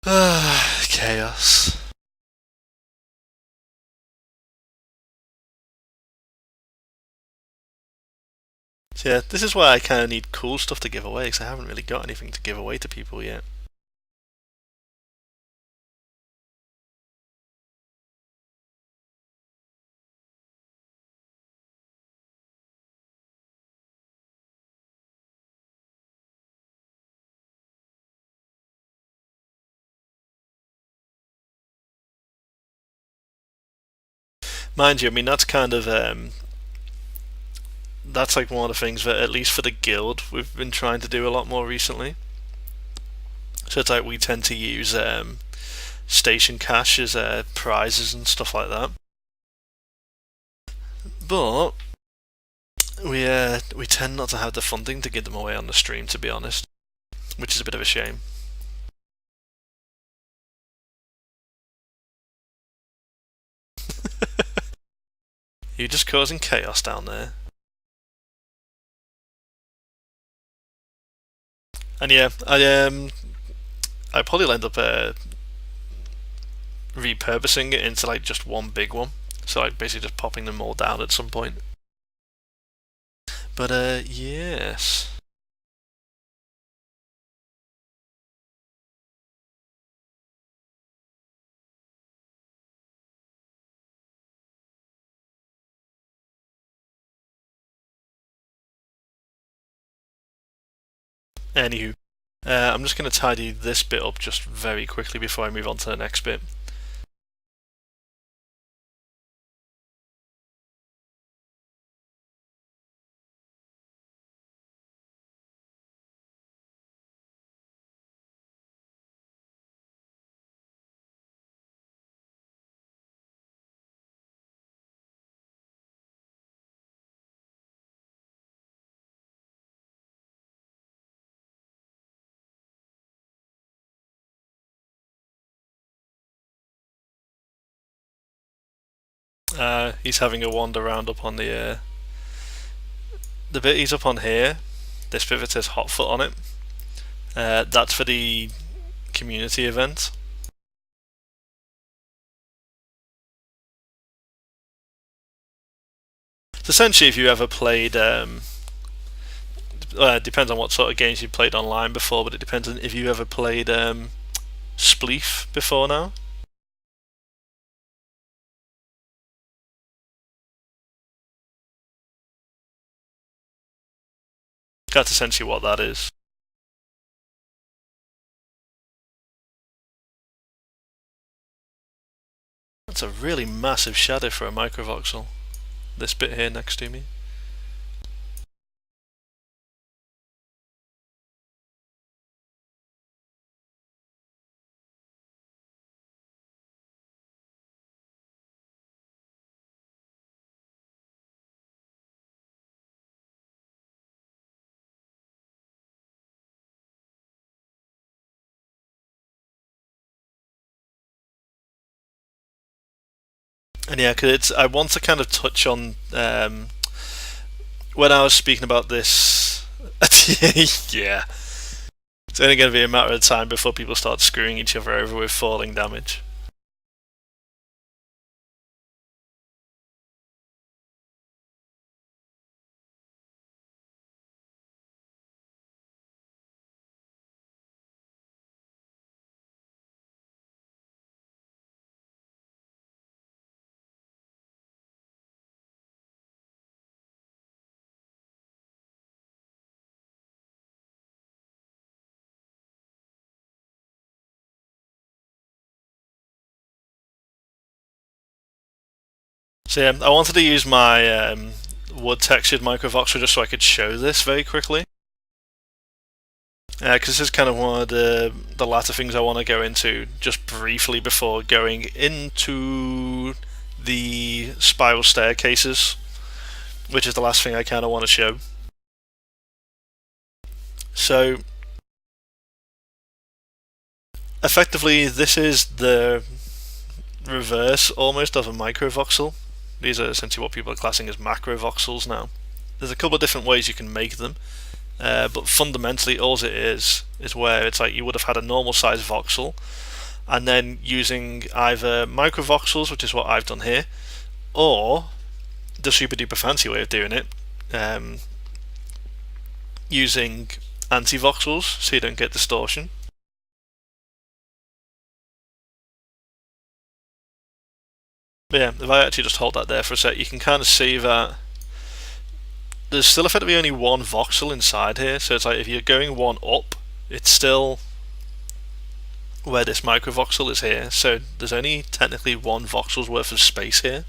Chaos. So yeah, this is why I kind of need cool stuff to give away, because I haven't really got anything to give away to people yet. Mind you, I mean that's kind of that's like one of the things that at least for the guild we've been trying to do a lot more recently. So it's like we tend to use station cash as prizes and stuff like that. But we tend not to have the funding to give them away on the stream, to be honest, which is a bit of a shame. You're just causing chaos down there. And yeah, I probably end up repurposing it into like just one big one. So like basically just popping them all down at some point. But yes. Anywho, I'm just going to tidy this bit up just very quickly before I move on to the next bit. He's having a wander around up on the bit he's up on here. This bit that says Hotfoot on it. That's for the community event. So essentially, if you ever played, it depends on what sort of games you've played online before, but it depends on if you ever played Spleef before now. That's essentially what that is. That's a really massive shadow for a microvoxel. This bit here next to me. And yeah, because I want to kind of touch on when I was speaking about this. Yeah, it's only going to be a matter of time before people start screwing each other over with falling damage. So yeah, I wanted to use my wood textured microvoxel just so I could show this very quickly. Because this is kind of one of the latter things I want to go into just briefly before going into the spiral staircases, which is the last thing I kind of want to show. So, effectively, this is the reverse almost of a microvoxel. These are essentially what people are classing as macrovoxels now. There's a couple of different ways you can make them, but fundamentally all it is where it's like you would have had a normal size voxel, and then using either microvoxels, which is what I've done here, or the super duper fancy way of doing it, using anti-voxels so you don't get distortion. But yeah, if I actually just hold that there for a sec, you can kind of see that there's still effectively only one voxel inside here, so it's like if you're going one up, it's still where this microvoxel is here, so there's only technically one voxel's worth of space here.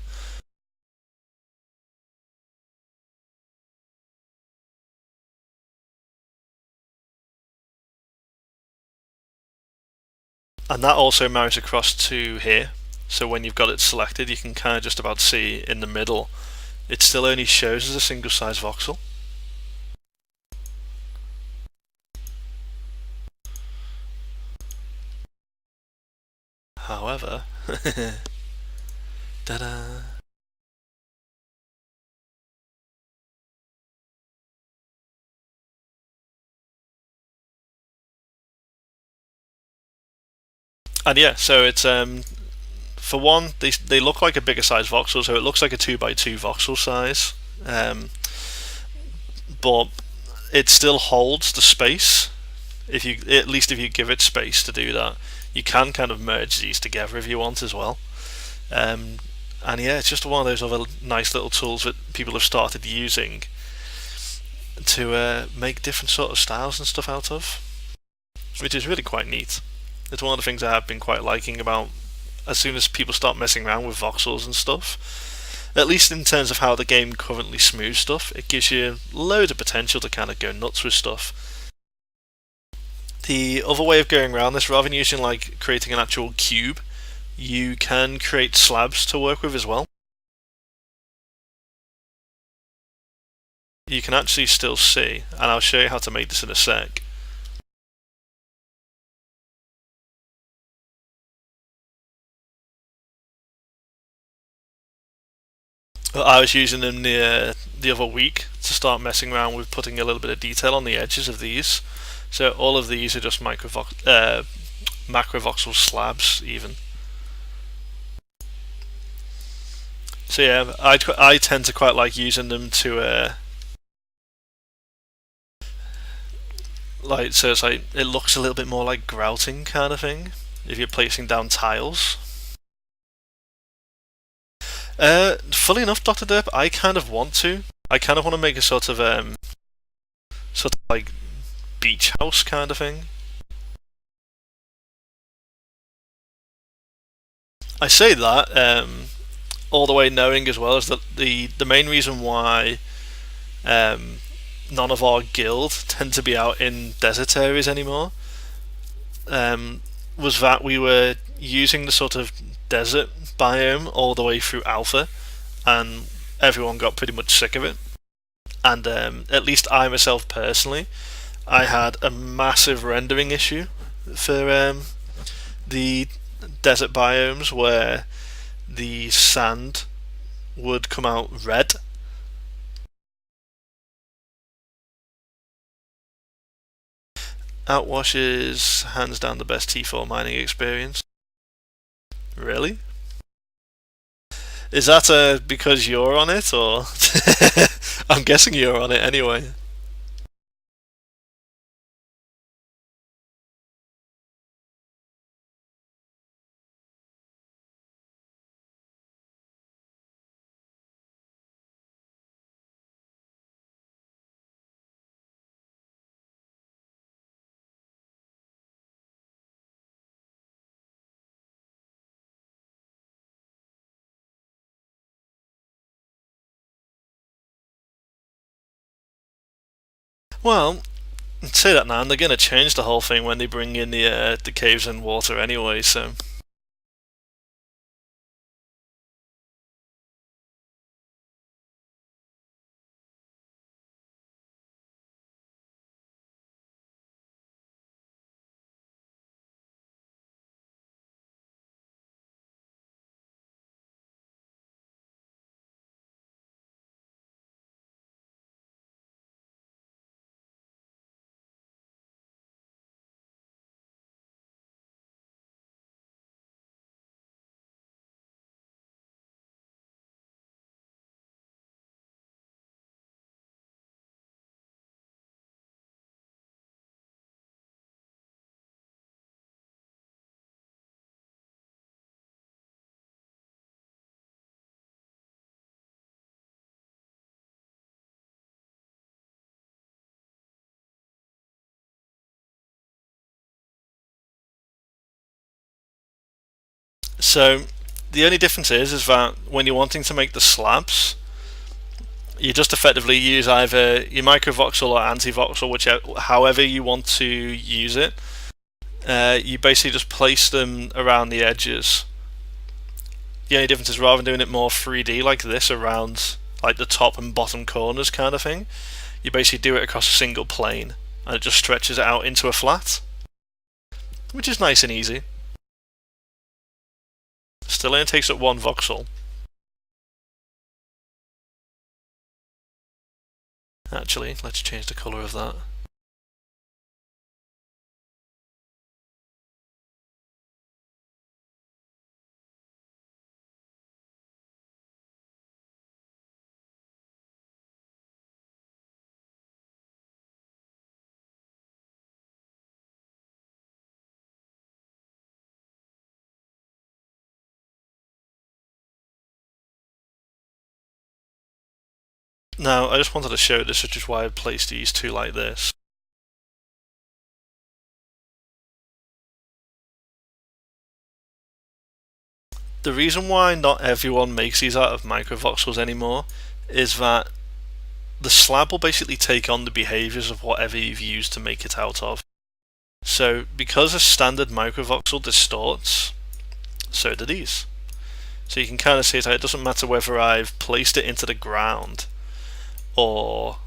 And that also marries across to here, so when you've got it selected you can kind of just about see in the middle it still only shows as a single size voxel. However, ta-da! And yeah, so it's for one, they look like a bigger size voxel, so it looks like a 2x2 voxel size, but it still holds the space. If you, at least if you give it space to do that, you can kind of merge these together if you want as well. Um, and yeah, it's just one of those other nice little tools that people have started using to make different sort of styles and stuff out of, which is really quite neat. It's one of the things I have been quite liking about as soon as people start messing around with voxels and stuff. At least in terms of how the game currently smooths stuff, it gives you loads of potential to kind of go nuts with stuff. The other way of going around this, rather than using like creating an actual cube, you can create slabs to work with as well. You can actually still see, and I'll show you how to make this in a sec. I was using them the other week to start messing around with putting a little bit of detail on the edges of these. So all of these are just macrovoxel slabs even. So yeah, I tend to quite like using them to so it's like it looks a little bit more like grouting kind of thing if you're placing down tiles. Fully enough, Dr. Derp, I kind of want to. I kind of want to make a sort of like beach house kind of thing. I say that all the way knowing as well is that the main reason why um, none of our guild tend to be out in desert areas anymore was that we were using the sort of desert biome all the way through alpha, and everyone got pretty much sick of it. And at least I myself personally, I had a massive rendering issue for the desert biomes where the sand would come out red. Outwash is hands down the best T4 mining experience. Really? Is that because you're on it, or I'm guessing you're on it anyway. Well, say that now, and they're going to change the whole thing when they bring in the caves and water anyway. So so the only difference is that when you're wanting to make the slabs, you just effectively use either your microvoxel or antivoxel, whichever, however you want to use it. You basically just place them around the edges. The only difference is rather than doing it more 3D like this around like the top and bottom corners kind of thing, you basically do it across a single plane and it just stretches it out into a flat, which is nice and easy. Still only takes up one voxel. Actually, let's change the colour of that. Now, I just wanted to show this, which is why I've placed these two like this. The reason why not everyone makes these out of microvoxels anymore is that the slab will basically take on the behaviors of whatever you've used to make it out of. So because a standard microvoxel distorts, so do these. So you can kind of see it doesn't matter whether I've placed it into the ground or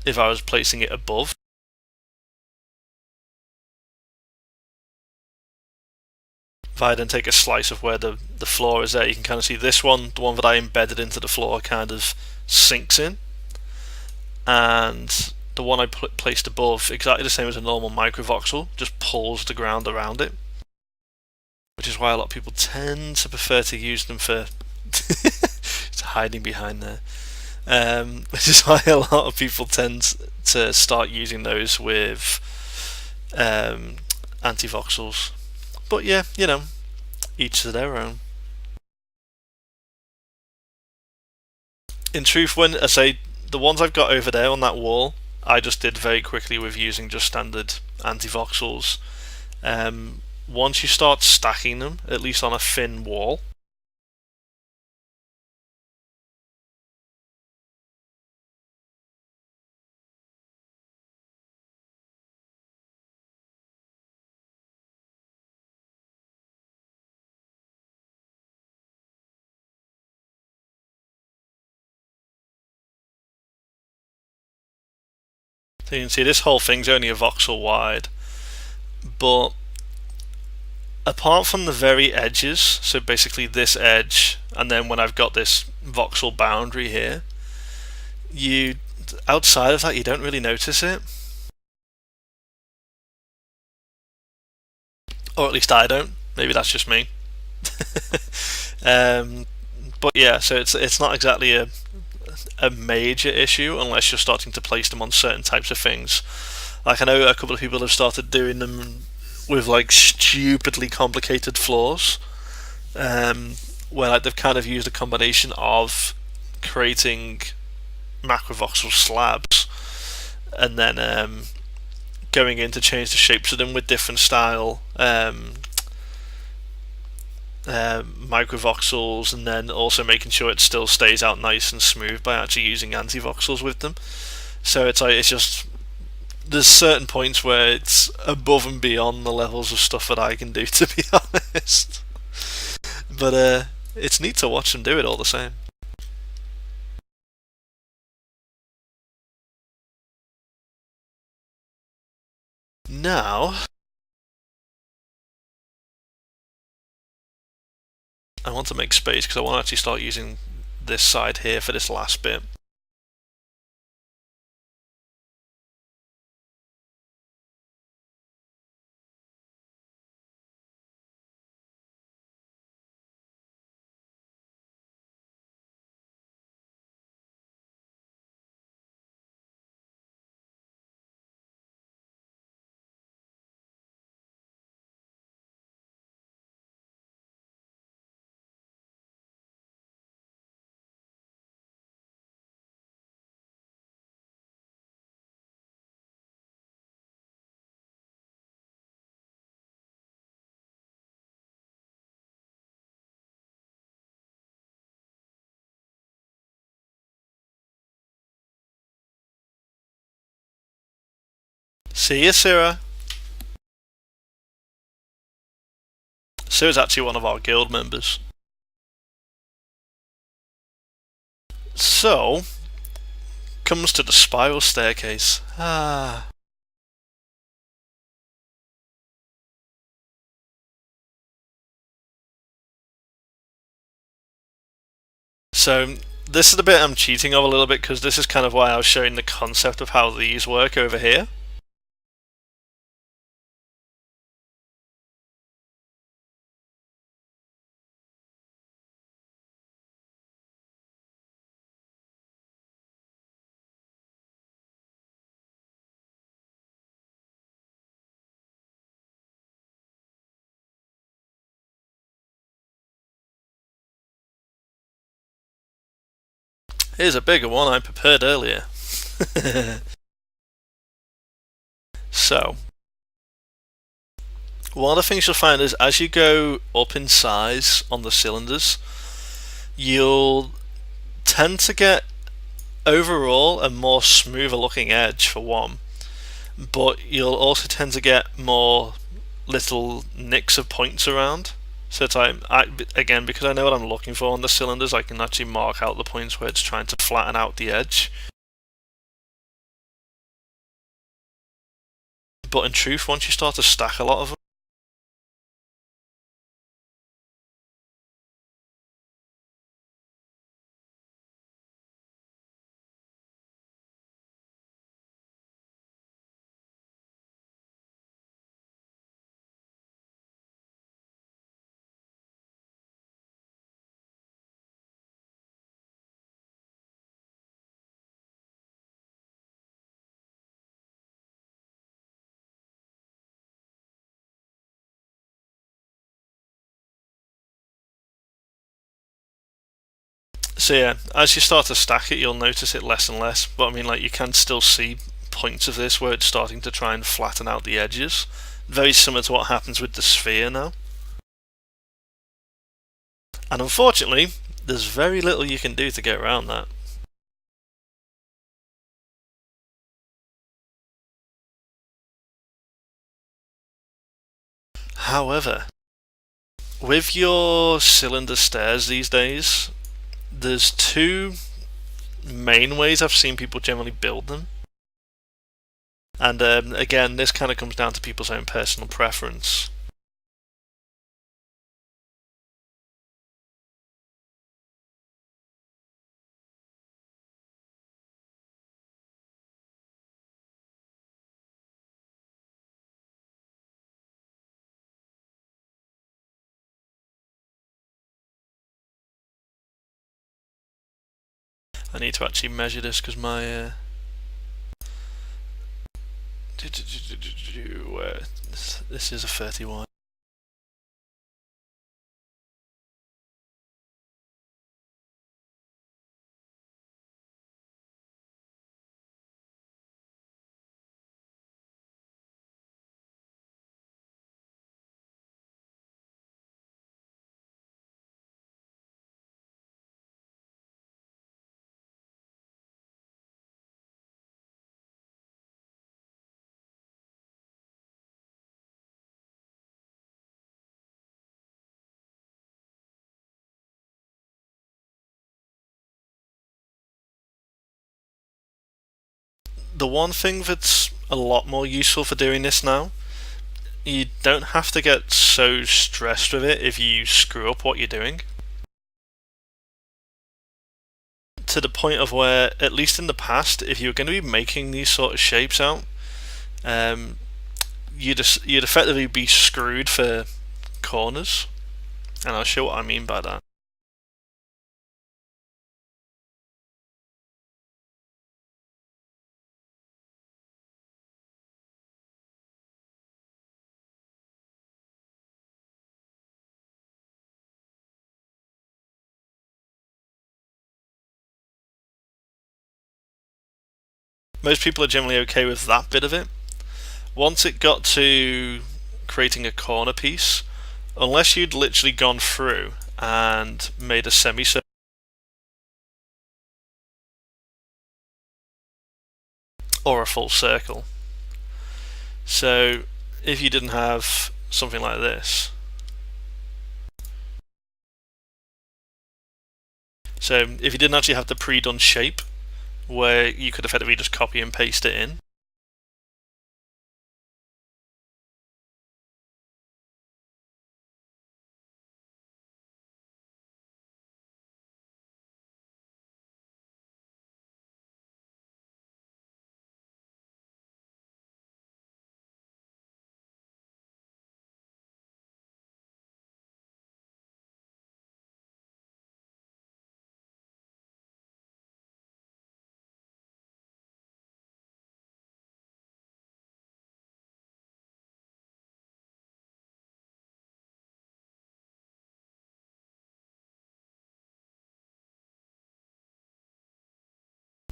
if I was placing it above. If I then take a slice of where the floor is there, you can kind of see this one, the one that I embedded into the floor, kind of sinks in. And the one I placed above, exactly the same as a normal microvoxel, just pulls the ground around it. Which is why a lot of people tend to prefer to use them for it's hiding behind there. Which is why a lot of people tend to start using those with antivoxels. But yeah, each to their own. In truth, when I say the ones I've got over there on that wall, I just did very quickly with using just standard antivoxels. Once you start stacking them, at least on a thin wall, so you can see this whole thing's only a voxel wide, but apart from the very edges, so basically this edge, and then when I've got this voxel boundary here, outside of that you don't really notice it. Or at least I don't. Maybe that's just me. But yeah, so it's not exactly a major issue unless you're starting to place them on certain types of things. Like I know a couple of people have started doing them with like stupidly complicated floors, where like they've kind of used a combination of creating macrovoxel slabs and then going in to change the shapes of them with different style microvoxels, and then also making sure it still stays out nice and smooth by actually using antivoxels with them. So it's just there's certain points where it's above and beyond the levels of stuff that I can do, to be honest. But it's neat to watch them do it all the same. Now I want to make space because I want to actually start using this side here for this last bit. See you, Sarah. Sarah's actually one of our guild members. So, comes to the spiral staircase. So, this is the bit I'm cheating of a little bit because this is kind of why I was showing the concept of how these work over here. Here's a bigger one I prepared earlier. So, one of the things you'll find is as you go up in size on the cylinders, you'll tend to get overall a more smoother looking edge for one, but you'll also tend to get more little nicks of points around. So it's again, because I know what I'm looking for on the cylinders, I can actually mark out the points where it's trying to flatten out the edge. But in truth, once you start to stack a lot of them, so yeah, as you start to stack it, you'll notice it less and less. But I mean, like, you can still see points of this where it's starting to try and flatten out the edges. Very similar to what happens with the sphere now. And unfortunately, there's very little you can do to get around that. However, with your cylinder stairs these days, there's two main ways I've seen people generally build them. And again, this kind of comes down to people's own personal preference. I need to actually measure this because my this is a 31. The one thing that's a lot more useful for doing this now, you don't have to get so stressed with it if you screw up what you're doing. To the point of where, at least in the past, if you were going to be making these sort of shapes out, um, you'd effectively be screwed for corners, and I'll show what I mean by that. Most people are generally okay with that bit of it. Once it got to creating a corner piece, unless you'd literally gone through and made a semicircle or a full circle. So if you didn't have something like this, so if you didn't actually have the pre-done shape where you could effectively just copy and paste it in,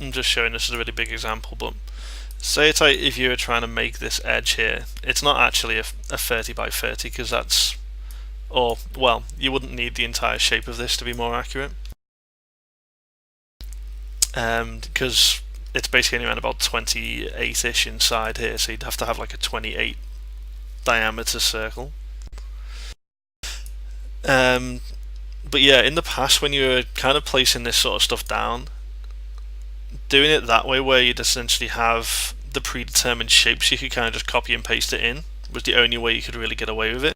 I'm just showing this as a really big example, but say it's like if you were trying to make this edge here, it's not actually a 30 by 30 because that's, or well, you wouldn't need the entire shape of this to be more accurate, because it's basically only around about 28ish inside here, so you'd have to have like a 28 diameter circle. But yeah, in the past when you were kind of placing this sort of stuff down, doing it that way where you'd essentially have the predetermined shapes you could kind of just copy and paste it in was the only way you could really get away with it.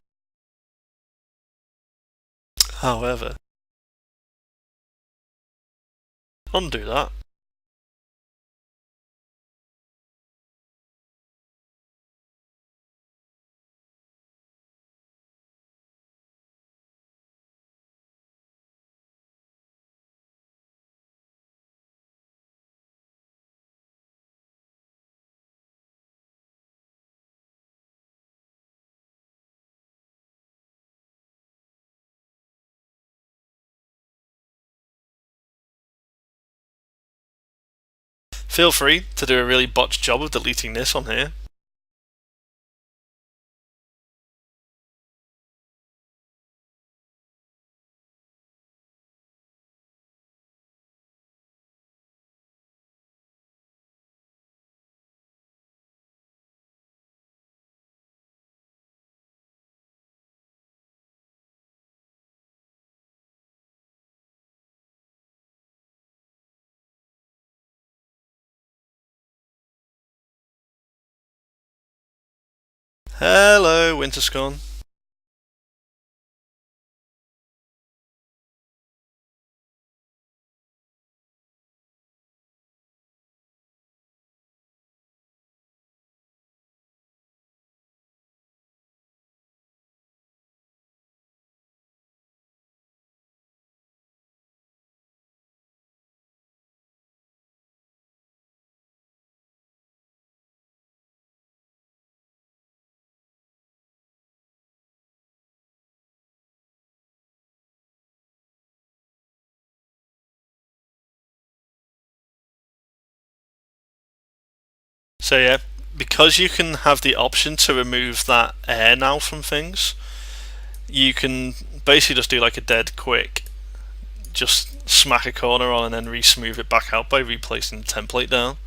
However, undo that. Feel free to do a really botched job of deleting this on here. Hello, Winterscorn. So yeah, because you can have the option to remove that air now from things, you can basically just do like a dead quick, just smack a corner on and then re-smooth it back out by replacing the template down.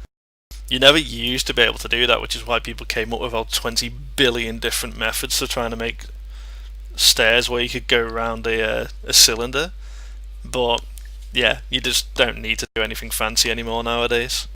You never used to be able to do that, which is why people came up with about 20 billion different methods of trying to make stairs where you could go around a cylinder. But yeah, you just don't need to do anything fancy anymore nowadays.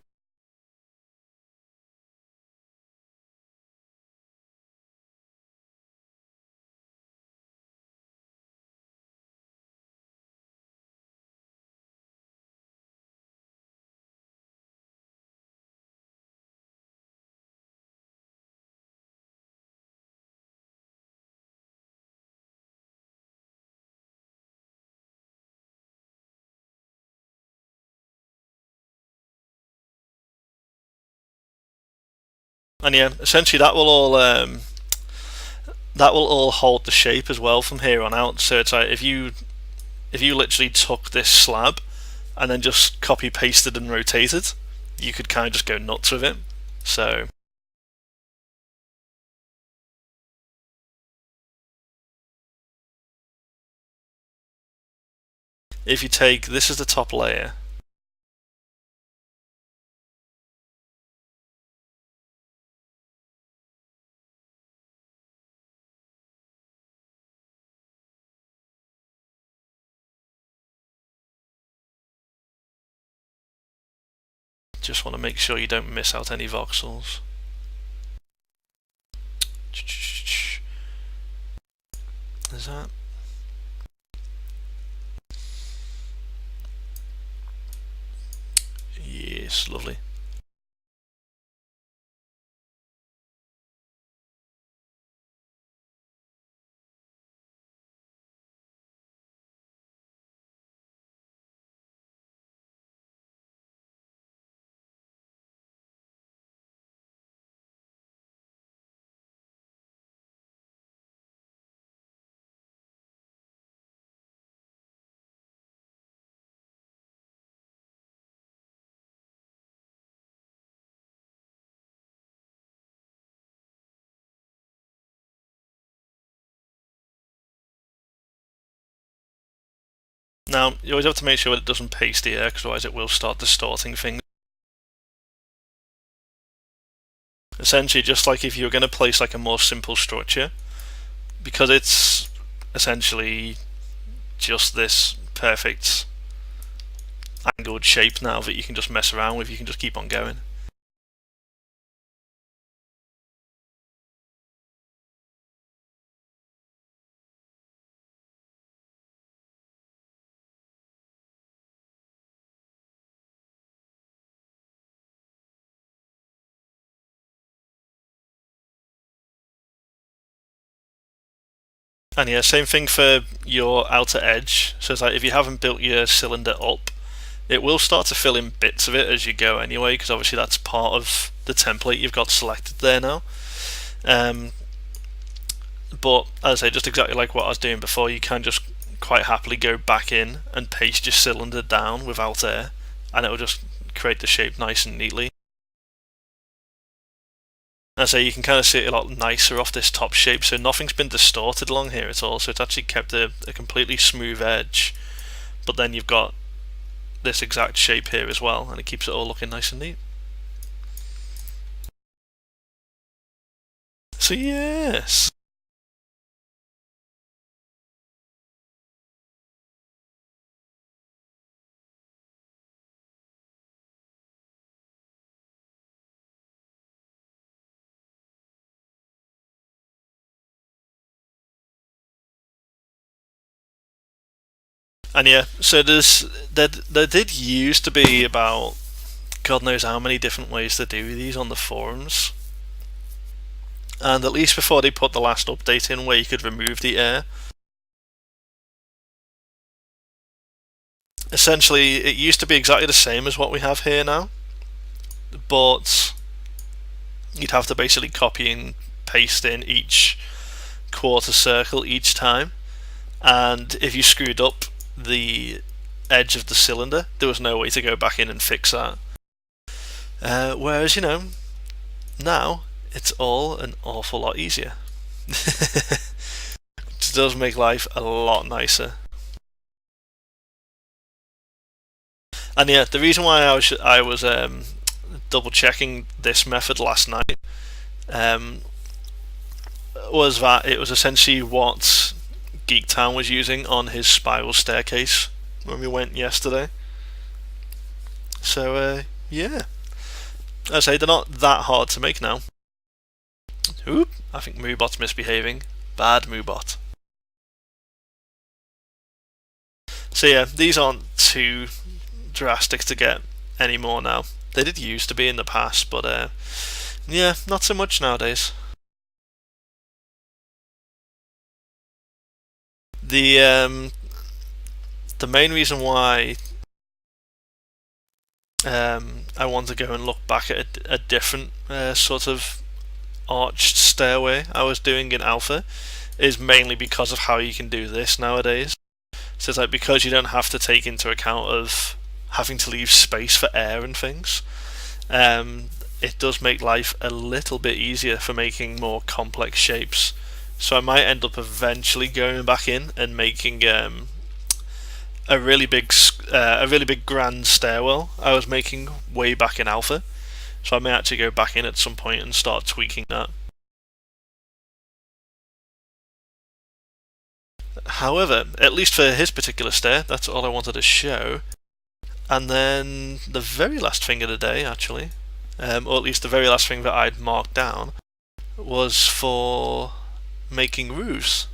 And yeah, essentially that will all hold the shape as well from here on out. So it's like if you literally took this slab and then just copy pasted and rotated, you could kind of just go nuts with it. So if you take this as the top layer, just want to make sure you don't miss out any voxels. Is that? Yes, lovely. Now, you always have to make sure that it doesn't paste the air, because otherwise it will start distorting things. Essentially, just like if you were going to place like a more simple structure, because it's essentially just this perfect angled shape now that you can just mess around with, you can just keep on going. And yeah, same thing for your outer edge. So it's like if you haven't built your cylinder up, it will start to fill in bits of it as you go anyway, because obviously that's part of the template you've got selected there now. But as I say, just exactly like what I was doing before, you can just quite happily go back in and paste your cylinder down without air, and it will just create the shape nice and neatly. As I say, you can kind of see it a lot nicer off this top shape, so nothing's been distorted along here at all, so it's actually kept a completely smooth edge, but then you've got this exact shape here as well, and it keeps it all looking nice and neat. So yes. And yeah, so there did used to be about God knows how many different ways to do these on the forums. And at least before they put the last update in where you could remove the air, essentially it used to be exactly the same as what we have here now, but you'd have to basically copy and paste in each quarter circle each time, and if you screwed up the edge of the cylinder, there was no way to go back in and fix that. Whereas, now it's all an awful lot easier. It does make life a lot nicer. And yeah, the reason why I was double checking this method last night um, was that it was essentially what Geektown was using on his spiral staircase when we went yesterday. So yeah, I say they're not that hard to make now. Oop, I think Moobot's misbehaving. Bad Moobot. So yeah, these aren't too drastic to get anymore now. They did used to be in the past, but yeah, not so much nowadays. The the main reason why I want to go and look back at a different sort of arched stairway I was doing in Alpha is mainly because of how you can do this nowadays. So it's like because you don't have to take into account of having to leave space for air and things, it does make life a little bit easier for making more complex shapes. So I might end up eventually going back in and making a really big grand stairwell I was making way back in Alpha. So I may actually go back in at some point and start tweaking that. However, at least for his particular stair, that's all I wanted to show. And then the very last thing of the day, actually, or at least the very last thing that I'd marked down, was for making roofs.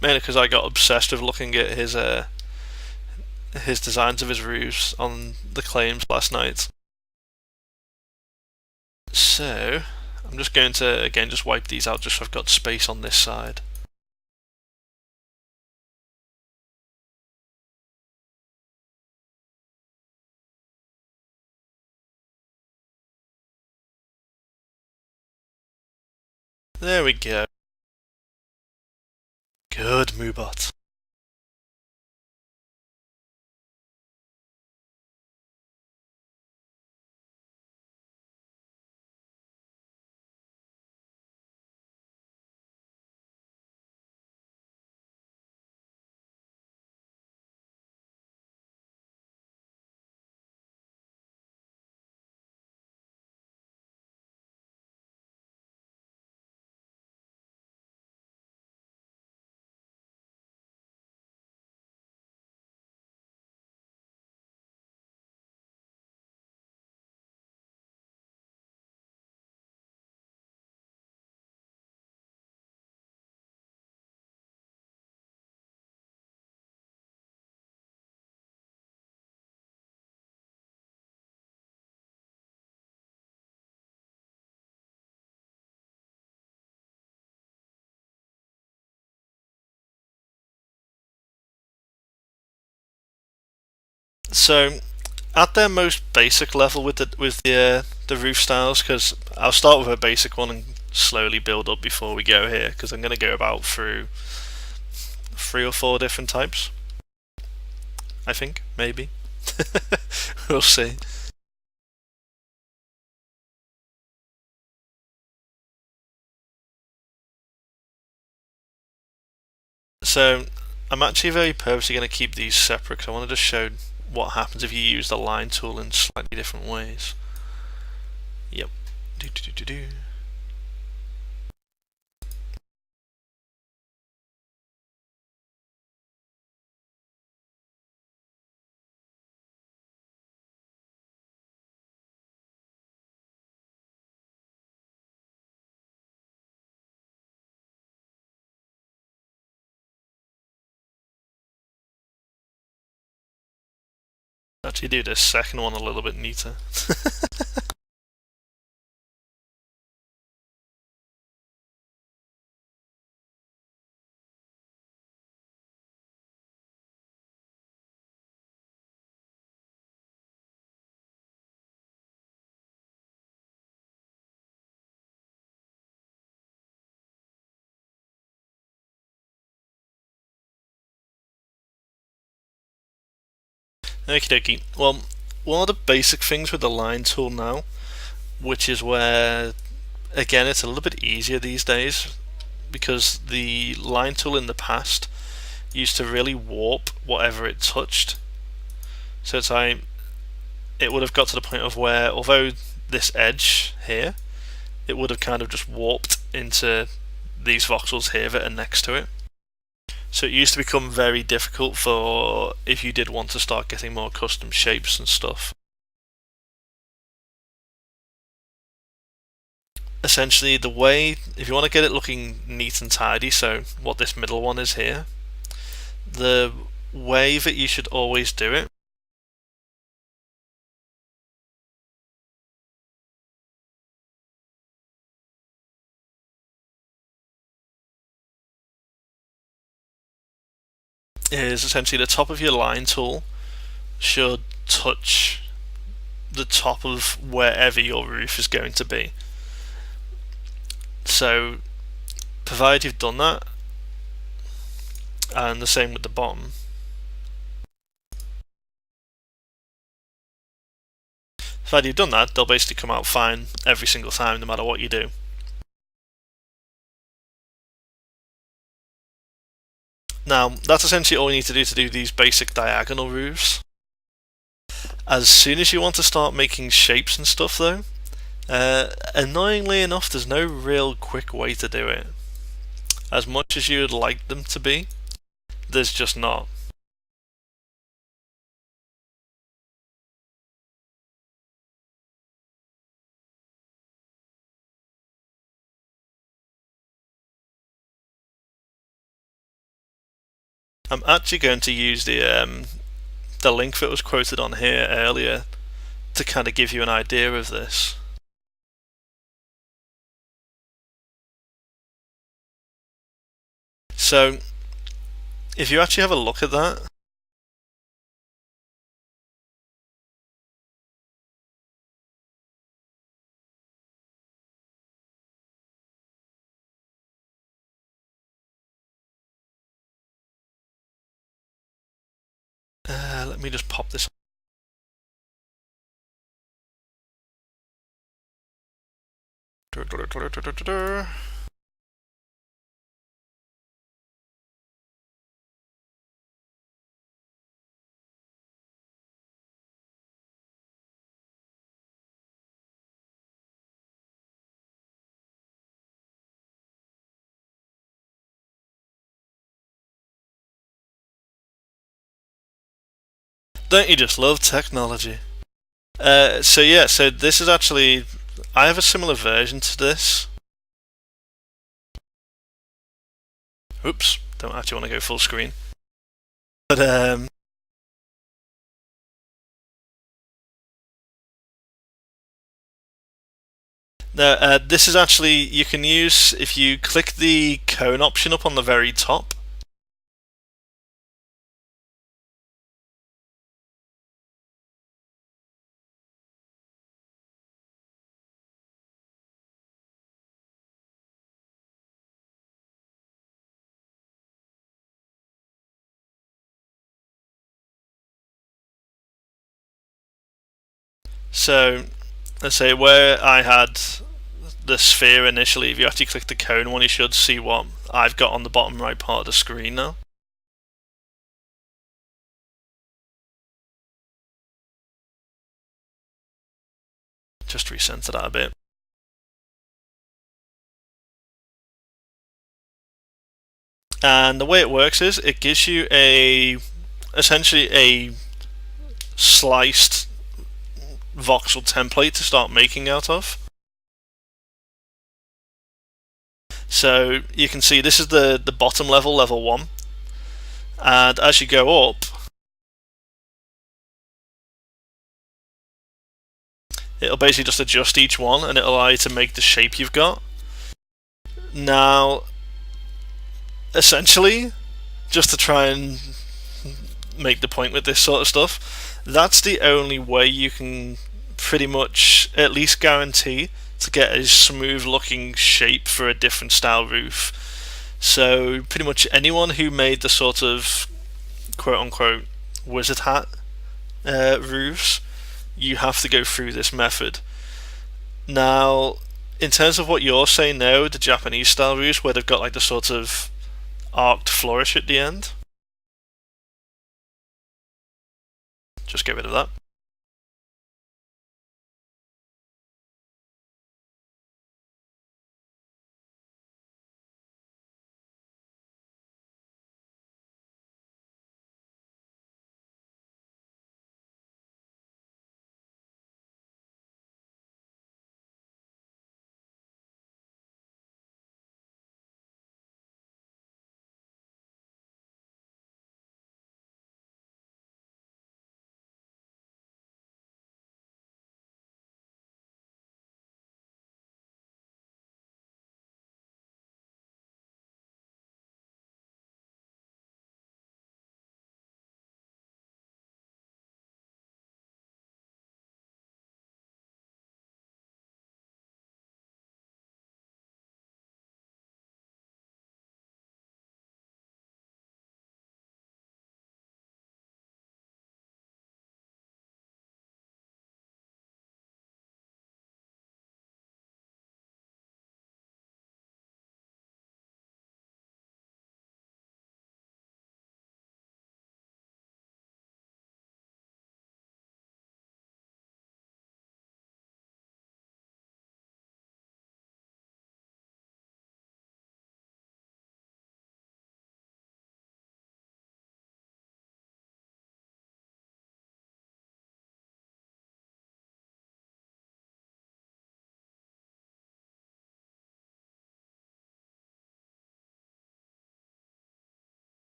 Mainly because I got obsessed with looking at his designs of his roofs on the claims last night. So I'm just going to again just wipe these out just so I've got space on this side. There we go. Good Moobot. So at their most basic level with the roof styles, because I'll start with a basic one and slowly build up before we go here, because I'm going to go about through 3 or 4 different types. I think, maybe. We'll see. So I'm actually very purposely going to keep these separate because I want to just show what happens if you use the line tool in slightly different ways. Yep. Do, do, do, do, do. Actually do this second one a little bit neater. Okie dokie. Well, one of the basic things with the line tool now, which is where, again, it's a little bit easier these days, because the line tool in the past used to really warp whatever it touched. So it's like, it would have got to the point of where, although this edge here, it would have kind of just warped into these voxels here that are next to it. So it used to become very difficult for if you did want to start getting more custom shapes and stuff. Essentially, the way, if you want to get it looking neat and tidy, so what this middle one is here, the way that you should always do it is essentially the top of your line tool should touch the top of wherever your roof is going to be. So, provided you've done that, and the same with the bottom, provided you've done that, they'll basically come out fine every single time, no matter what you do. Now, that's essentially all you need to do these basic diagonal roofs. As soon as you want to start making shapes and stuff though, annoyingly enough, there's no real quick way to do it. As much as you would like them to be, there's just not. I'm actually going to use the link that was quoted on here earlier to kind of give you an idea of this. So, if you actually have a look at that, let me just pop this. Don't you just love technology? So this is actually, I have a similar version to this. Oops, don't actually want to go full screen. But no, this is actually, you can use, if you click the cone option up on the very top, So let's say where I had the sphere initially, if you actually click the cone one, you should see what I've got on the bottom right part of the screen now. Just recenter that a bit. And the way it works is it gives you essentially a sliced voxel template to start making out of. So you can see this is the bottom level, level 1, and as you go up, it'll basically just adjust each one and it'll allow you to make the shape you've got. Now, essentially, just to try and make the point with this sort of stuff, that's the only way you can pretty much at least guarantee to get a smooth looking shape for a different style roof. So pretty much anyone who made the sort of quote unquote wizard hat roofs, you have to go through this method. Now, in terms of what you're saying now, the Japanese style roofs where they've got like the sort of arced flourish at the end, just get rid of that.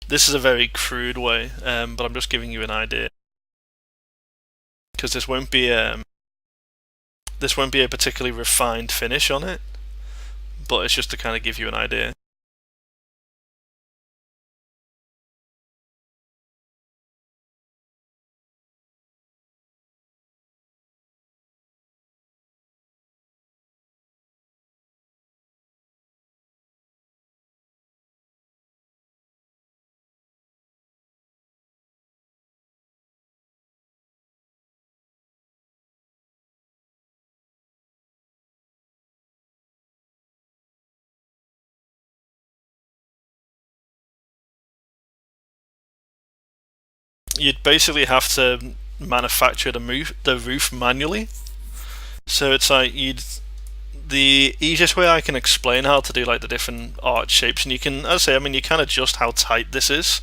This is a very crude way, but I'm just giving you an idea because this won't be a particularly refined finish on it, but it's just to kind of give you an idea. You'd basically have to manufacture the roof manually. So it's like the easiest way I can explain how to do like the different arch shapes, and you can, as I say, I mean you can adjust how tight this is.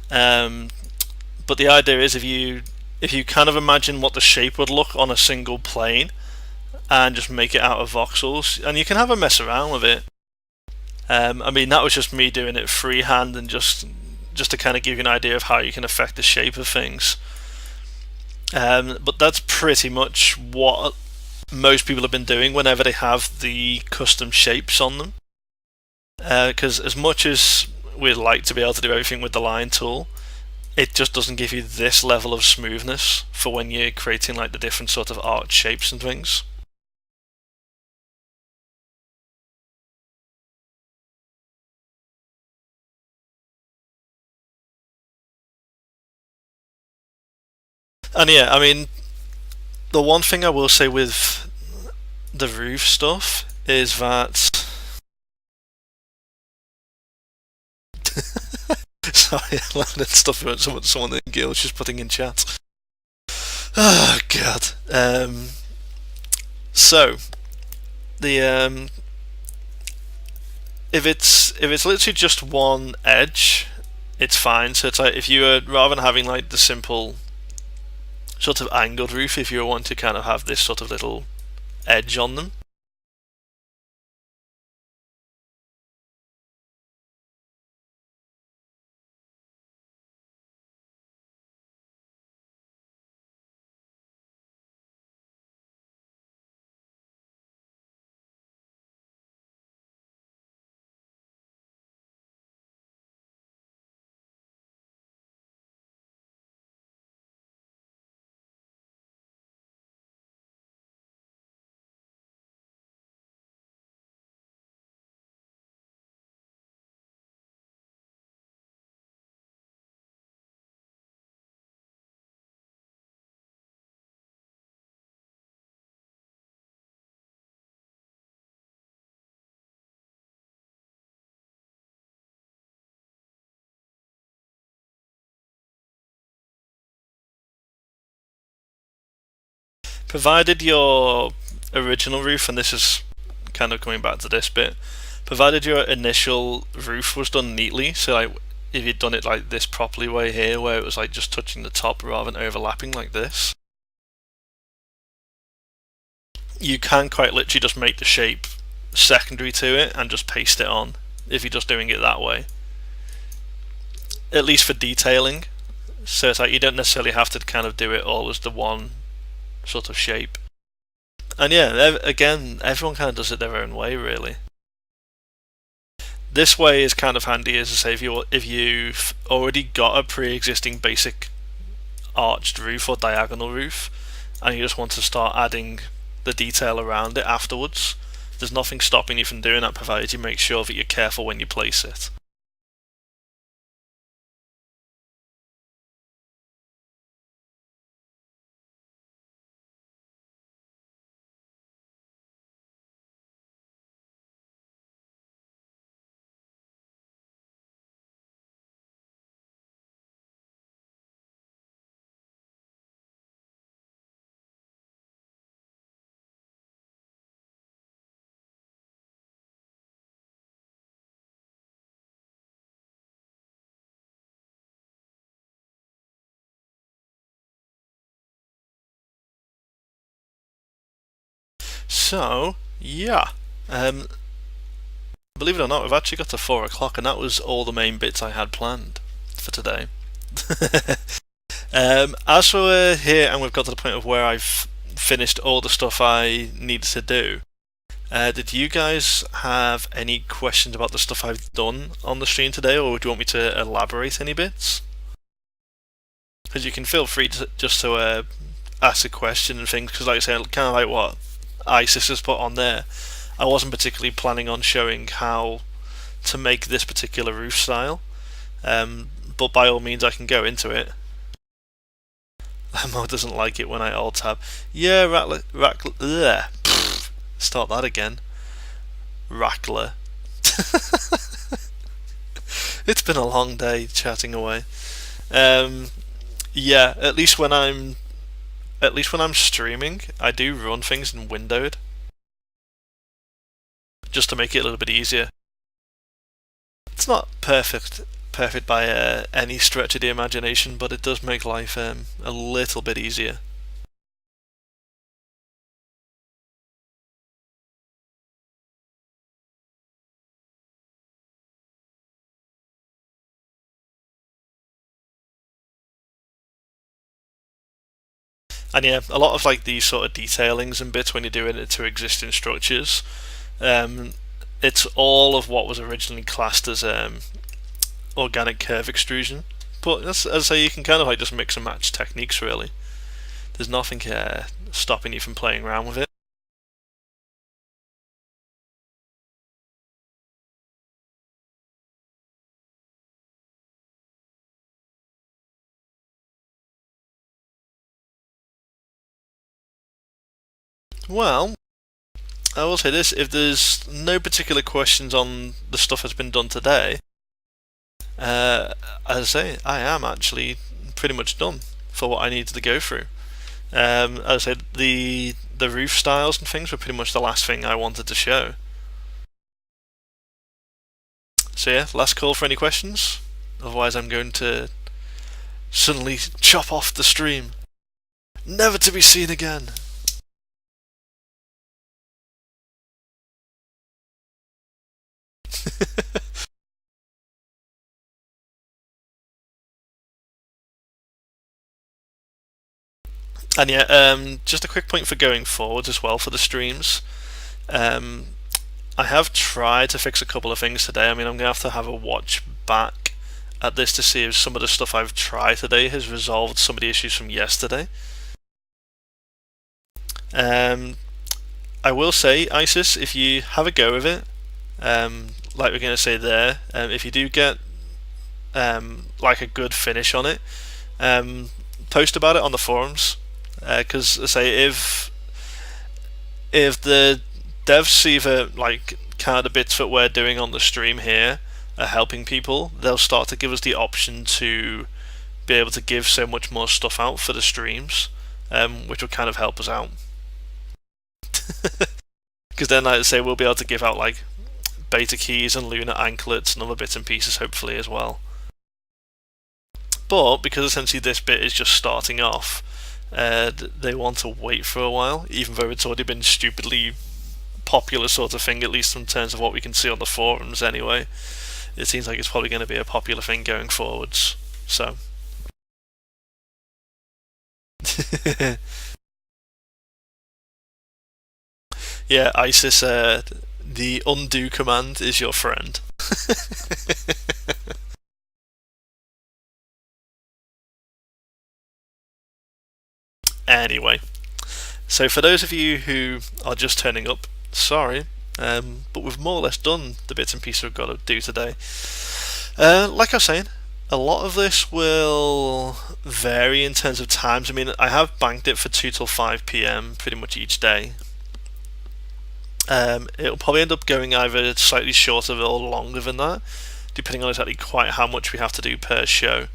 But the idea is if you kind of imagine what the shape would look on a single plane, and just make it out of voxels, and you can have a mess around with it. I mean that was just me doing it freehand and just to kind of give you an idea of how you can affect the shape of things. But that's pretty much what most people have been doing whenever they have the custom shapes on them. Because as much as we'd like to be able to do everything with the line tool, it just doesn't give you this level of smoothness for when you're creating like the different sort of arch shapes and things. And yeah, I mean, the one thing I will say with the roof stuff is that. Sorry, I learned stuff about someone in Guild's just putting in chat. Oh god. So the if it's literally just one edge, it's fine. So it's like if you were rather than having like the simple sort of angled roof, if you want to kind of have this sort of little edge on them. Provided your original roof, and this is kind of coming back to this bit, provided your initial roof was done neatly, so like if you'd done it like this properly way here, where it was like just touching the top rather than overlapping like this, you can quite literally just make the shape secondary to it and just paste it on if you're just doing it that way. At least for detailing. So it's like you don't necessarily have to kind of do it all as the one sort of shape. And yeah, again, everyone kind of does it their own way, really. This way is kind of handy, as I say, if you've already got a pre-existing basic arched roof or diagonal roof, and you just want to start adding the detail around it afterwards. There's nothing stopping you from doing that, provided you make sure that you're careful when you place it. So, yeah. Believe it or not, we've actually got to 4 o'clock, and that was all the main bits I had planned for today. As for here, and we've got to the point of where I've finished all the stuff I needed to do, did you guys have any questions about the stuff I've done on the stream today, or would you want me to elaborate any bits? Because you can feel free to just to ask a question and things, because like I said, kind of like what ISIS has put on there, I wasn't particularly planning on showing how to make this particular roof style, but by all means I can go into it. Mo doesn't like it when I alt tab. Yeah, Rackler. Start that again. Rackler. It's been a long day chatting away. Yeah, at least when I'm streaming, I do run things in windowed, just to make it a little bit easier. It's not perfect by any stretch of the imagination, but it does make life a little bit easier. And yeah, a lot of like these sort of detailings and bits when you're doing it to existing structures, um, it's all of what was originally classed as organic curve extrusion. But as I say, you can kind of like just mix and match techniques really. There's nothing stopping you from playing around with it. Well, I will say this: if there's no particular questions on the stuff that's been done today, as I say, I am actually pretty much done for what I needed to go through. As I said, the roof styles and things were pretty much the last thing I wanted to show. So yeah, last call for any questions. Otherwise, I'm going to suddenly chop off the stream, never to be seen again. And yeah, just a quick point for going forward as well for the streams. Um, I have tried to fix a couple of things today. I mean, I'm going to have a watch back at this to see if some of the stuff I've tried today has resolved some of the issues from yesterday. I will say, ISIS, if you have a go with it, like we're going to say there, if you do get like a good finish on it, post about it on the forums. Because I say if the devs see that like kind of the bits that we're doing on the stream here are helping people, they'll start to give us the option to be able to give so much more stuff out for the streams, which will kind of help us out. Because then, like I say, we'll be able to give out like beta keys and lunar anklets and other bits and pieces, hopefully as well. But because essentially this bit is just starting off, they want to wait for a while, even though it's already been stupidly popular sort of thing, at least in terms of what we can see on the forums anyway. It seems like it's probably going to be a popular thing going forwards. So yeah, ISIS, the undo command is your friend. Anyway, so for those of you who are just turning up, sorry, but we've more or less done the bits and pieces we've got to do today. Like I was saying, a lot of this will vary in terms of times. I mean, I have banked it for 2 till 5 p.m. pretty much each day. It'll probably end up going either slightly shorter or longer than that, depending on exactly quite how much we have to do per show.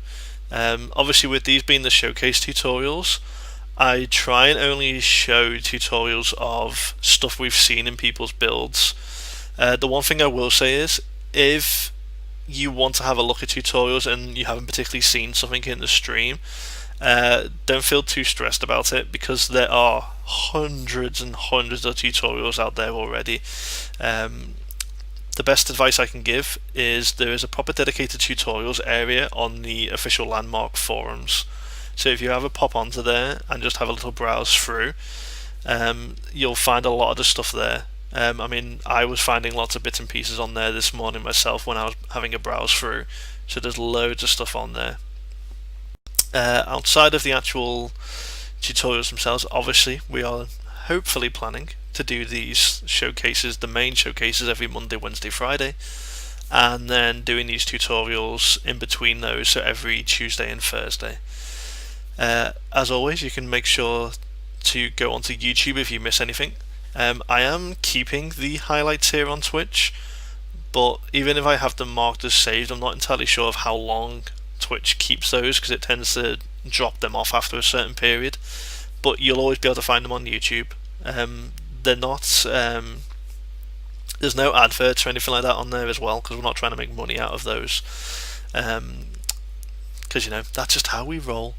Obviously, with these being the showcase tutorials, I try and only show tutorials of stuff we've seen in people's builds. The one thing I will say is, if you want to have a look at tutorials and you haven't particularly seen something in the stream, don't feel too stressed about it, because there are hundreds and hundreds of tutorials out there already. The best advice I can give is there is a proper dedicated tutorials area on the official Landmark forums. So if you ever pop onto there and just have a little browse through, you'll find a lot of the stuff there. I mean, I was finding lots of bits and pieces on there this morning myself when I was having a browse through. So there's loads of stuff on there. Outside of the actual tutorials themselves, obviously, we are hopefully planning to do these showcases, the main showcases, every Monday, Wednesday, Friday, and then doing these tutorials in between those, so every Tuesday and Thursday. As always, you can make sure to go onto YouTube if you miss anything. I am keeping the highlights here on Twitch, but even if I have them marked as saved, I'm not entirely sure of how long Twitch keeps those, because it tends to drop them off after a certain period. But you'll always be able to find them on YouTube. They're not. There's no adverts or anything like that on there as well, because we're not trying to make money out of those. Because that's just how we roll.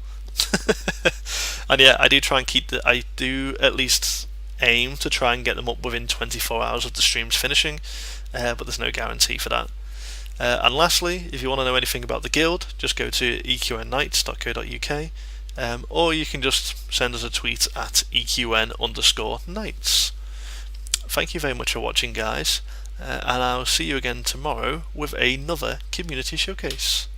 And yeah, I do try and I do at least aim to try and get them up within 24 hours of the stream's finishing, but there's no guarantee for that. And lastly, if you want to know anything about the guild, just go to eqnknights.co.uk. or you can just send us a tweet at EQN_nights. Thank you very much for watching, guys, and I'll see you again tomorrow with another community showcase.